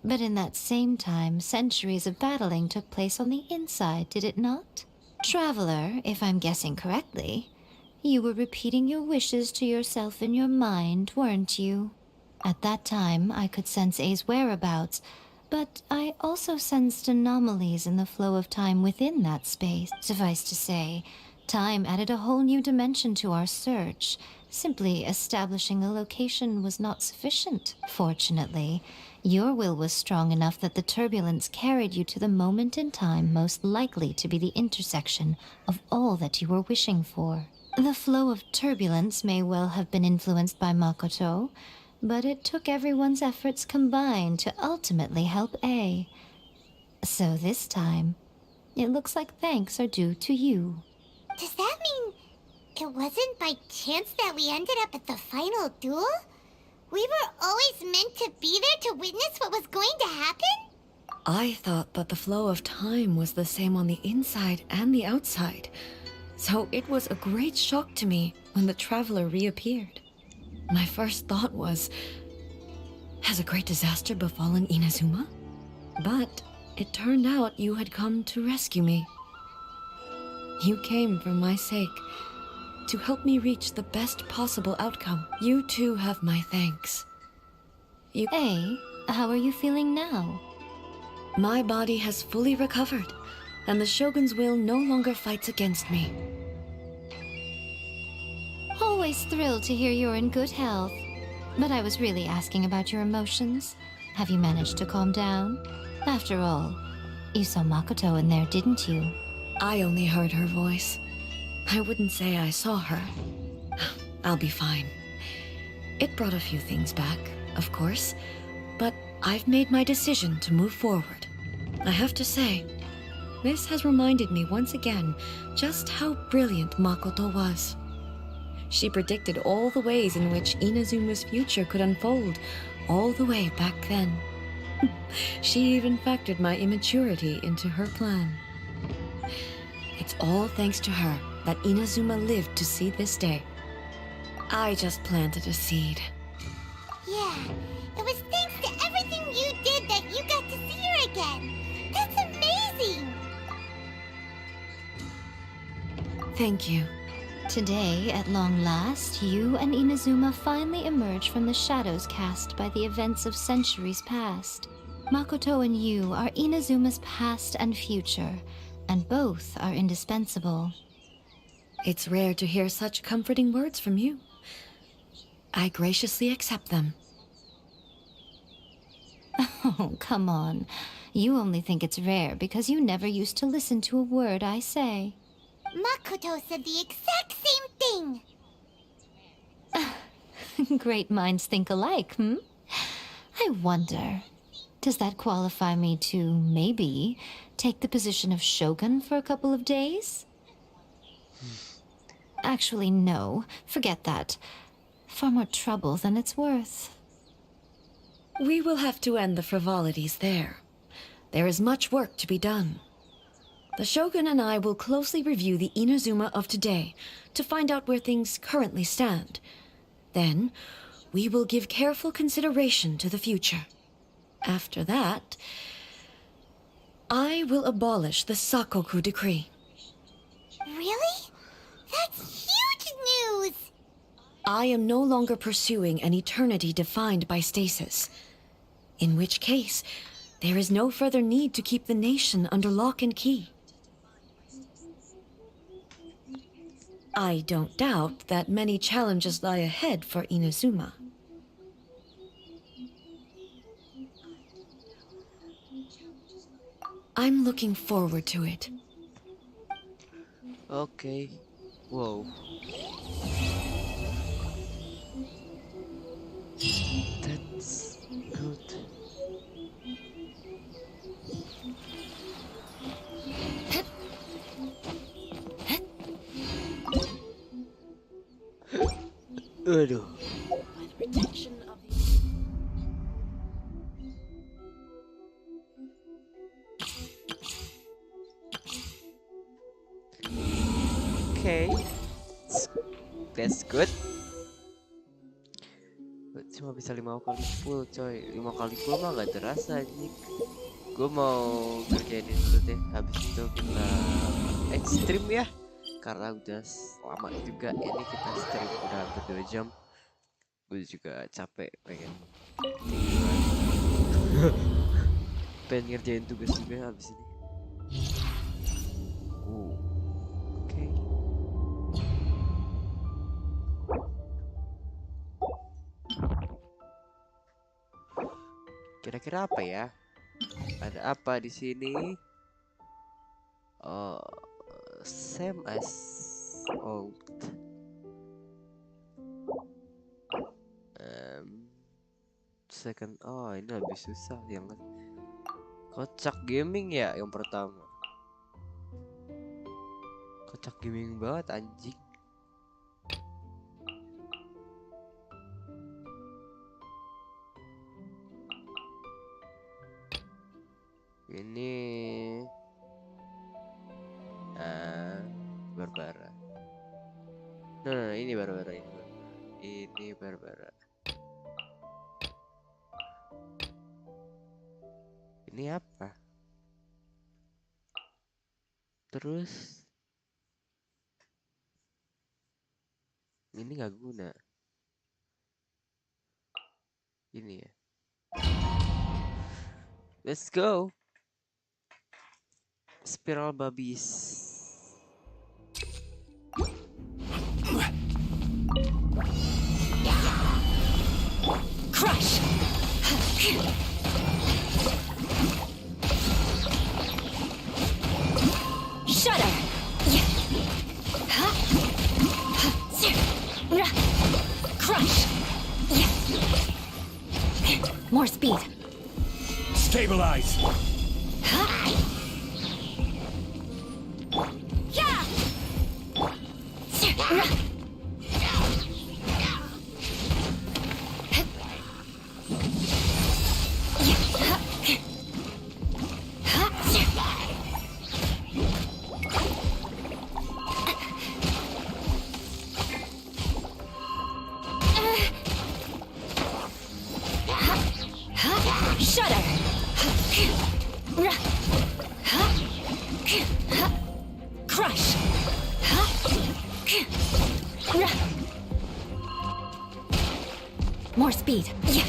But in that same time, centuries of battling took place on the inside, did it not? Traveler, if I'm guessing correctly, you were repeating your wishes to yourself in your mind, weren't you? At that time, I could sense A's whereabouts, but I also sensed anomalies in the flow of time within that space. Suffice to say, time added a whole new dimension to our search. Simply establishing a location was not sufficient. Fortunately, your will was strong enough that the turbulence carried you to the moment in time most likely to be the intersection of all that you were wishing for. The flow of turbulence may well have been influenced by Makoto, but it took everyone's efforts combined to ultimately help A. So this time, it looks like thanks are due to you. Does that mean it wasn't by chance that we ended up at the final duel? We were always meant to be there to witness what was going to happen? I thought that the flow of time was the same on the inside and the outside, so it was a great shock to me when the traveler reappeared. My first thought was, has a great disaster befallen Inazuma? But it turned out you had come to rescue me. You came for my sake, to help me reach the best possible outcome. You too have my thanks. A, how are you feeling now? My body has fully recovered, and the Shogun's will no longer fights against me. Always thrilled to hear you're in good health. But I was really asking about your emotions. Have you managed to calm down? After all, you saw Makoto in there, didn't you? I only heard her voice. I wouldn't say I saw her. I'll be fine. It brought a few things back, of course, but I've made my decision to move forward. I have to say, this has reminded me once again just how brilliant Makoto was. She predicted all the ways in which Inazuma's future could unfold, all the way back then. She even factored my immaturity into her plan. It's all thanks to her that Inazuma lived to see this day. I just planted a seed. Yeah, it was thanks to everything you did that you got to see her again. That's amazing! Thank you. Today, at long last, you and Inazuma finally emerge from the shadows cast by the events of centuries past. Makoto and you are Inazuma's past and future, and both are indispensable. It's rare to hear such comforting words from you. I graciously accept them. Oh, come on. You only think it's rare because you never used to listen to a word I say. Makoto said the exact same thing! Great minds think alike, hmm? I wonder, does that qualify me to, maybe, take the position of Shogun for a couple of days? Actually, no. Forget that. Far more trouble than it's worth. We will have to end the frivolities there. There is much work to be done. The Shogun and I will closely review the Inazuma of today to find out where things currently stand. Then, we will give careful consideration to the future. After that, I will abolish the Sakoku Decree. Really? That's huge news! I am no longer pursuing an eternity defined by stasis. In which case, there is no further need to keep the nation under lock and key. I don't doubt that many challenges lie ahead for Inazuma. I'm looking forward to it. Okay. Whoa. Aduh. By the protection of the Okay, that's good. Cuma bisa 5 kali full coy. 5 kali full mah gak terasa anjing. Gue mau kerjain itu deh. Habis itu kita ekstrim ya. Karena udah lama juga ini kita stream udah hampir 2 jam. Gue juga capek pengen tiduran. Pengen ngerjain tugas juga habis ini. Oke. Kira-kira apa ya? Ada apa di sini? Oh, same as old. Second, oh ini lebih susah yang kocak gaming ya yang pertama. Kocak gaming banget anjing. Ini Barbara. Nah, ini Barbara ini. Ini Barbara. Ini apa? Terus ini nggak guna. Ini ya. Let's go. Spiral babies. Crush! Shudder! Crush! More speed. Stabilize! Shudder! Crush! More speed. You're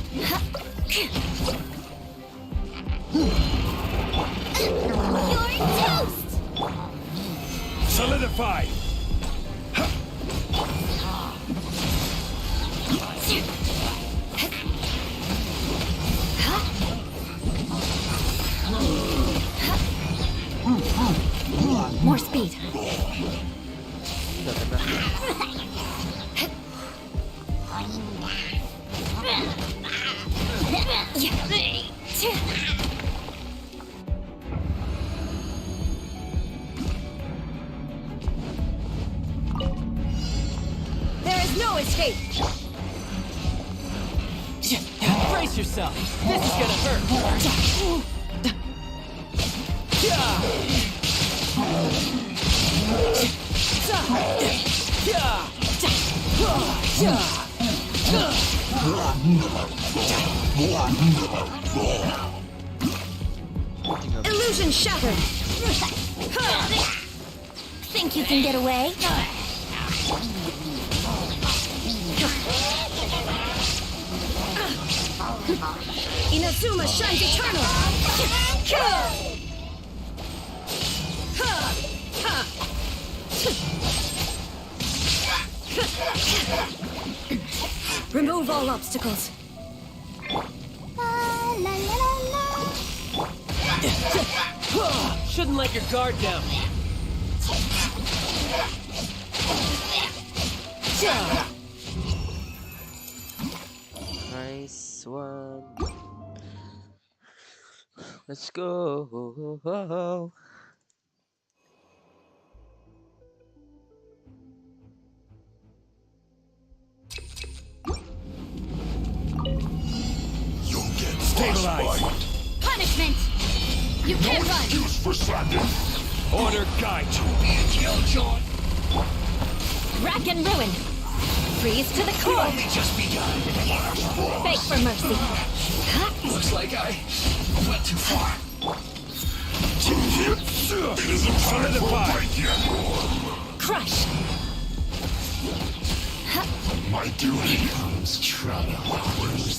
toast! Solidify! More speed. There is no escape! Brace yourself. This is gonna hurt. Illusion shattered! Think you can get away? Inazuma shines eternal! Remove all obstacles. La la la la. Shouldn't let your guard down. Nice one. Let's go. Stabilize. Punishment! You can't run! Use for slapping. Order guide you. Killjoy. Rack and ruin! Freeze to the core! Just begun. Beg for mercy! Looks like I went too far. Solidify. Crush! My duty comes trouble.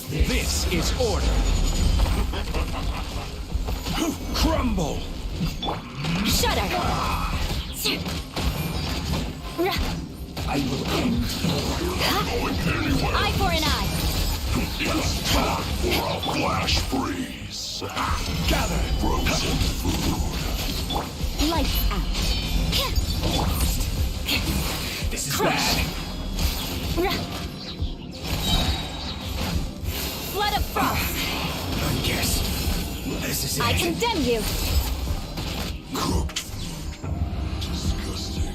This is order. Crumble. Shudder! I will end. Eye for an eye! Time for a flash freeze. Gather. Frozen food. Lights out! This is Crush. bad. Flood of frost! I guess this is it. I condemn you! Cooked food. Disgusting.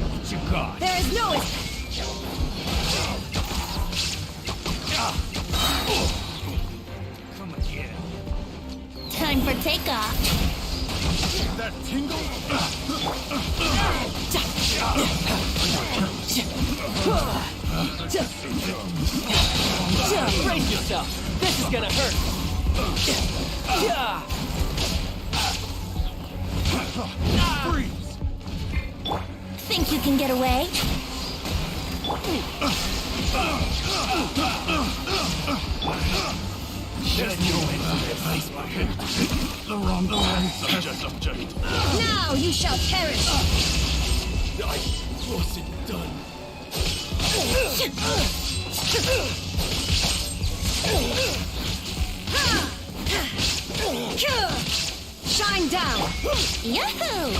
What you got? There is no Come again. time for takeoff! That tingle? Brace yourself. This is gonna hurt. Freeze. Think you can get away? There's no way to replace my head. The wrong subject. Now you shall perish! I wasn't done. Shine down! Yahoo!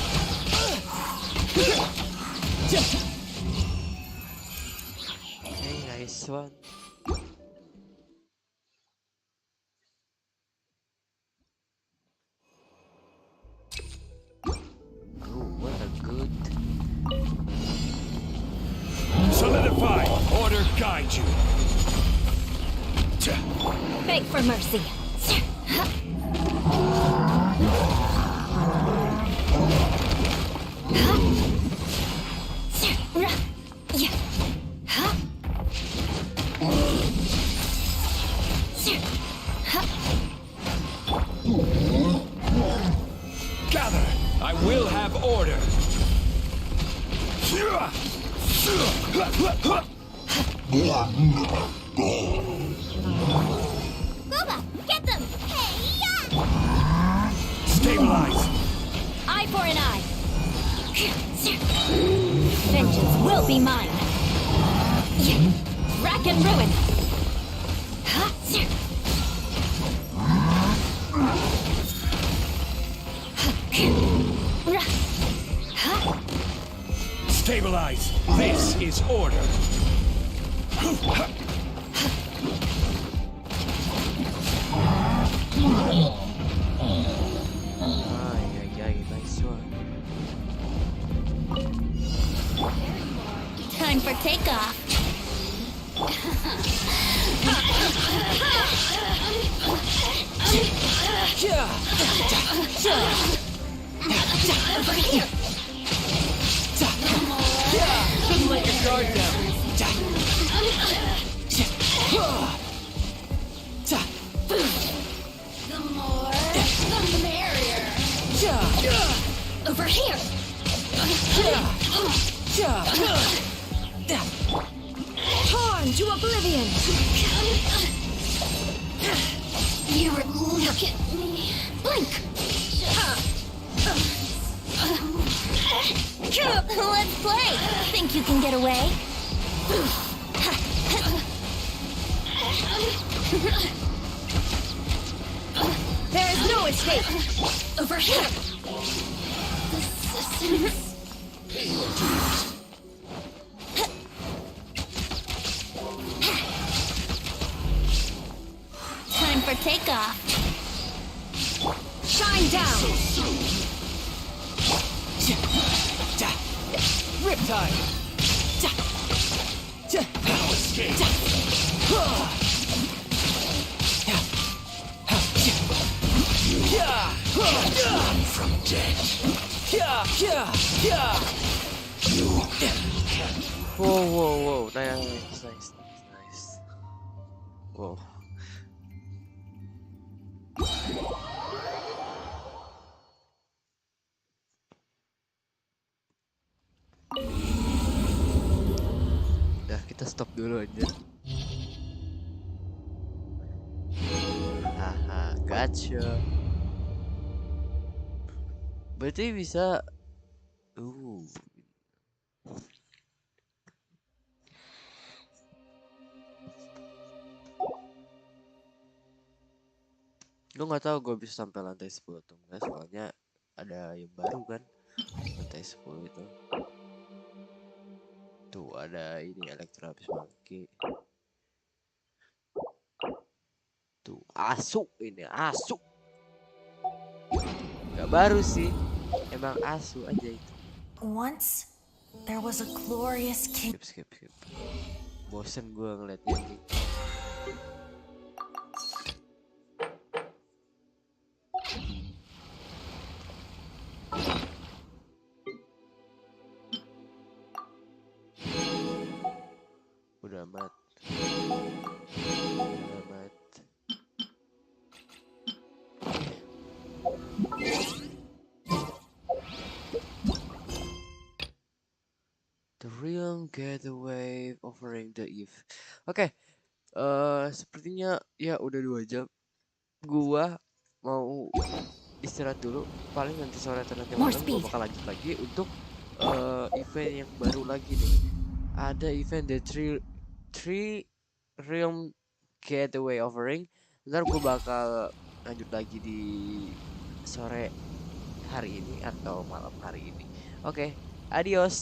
Hey, nice one. Oh, what a good. Solidify. Order guide you. Beg for mercy! Gather. I will have order. Booba, get them! Hey-ya! Stabilize. Eye for an eye! Vengeance will be mine! Rack and ruin! Stabilize. This is order. Nice one. Time for takeoff! Over here! Couldn't let your guard down. The more, the merrier! Over here! Torn to oblivion! You look at me. Blink! Let's play! Think you can get away? There is no escape! Over here! The systems... Time for takeoff! Shine down! Riptide. escape. From dead. Wow. Nice. Wow. Udah, kita stop dulu aja. Haha, gotcha. Berarti bisa. Lu nggak tahu gue bisa sampai lantai 10 atau enggak, soalnya ada yang baru kan lantai 10 itu. Tuh ada ini Elektra habis maki. Tuh asu, ini asu. Gak baru sih, emang asu aja itu. Once there was a glorious king. Skip. Bosen gue ngeliatnya nih. Udah amat. The real getaway offering the Eve. Oke, sepertinya ya udah 2 jam. Gua mau istirahat dulu. Paling nanti sore atau nanti malam gua bakal lanjut lagi untuk event yang baru lagi nih. Ada event the three realm getaway offering. Ntar gue bakal lanjut lagi di sore hari ini atau malam hari ini. Oke, adios.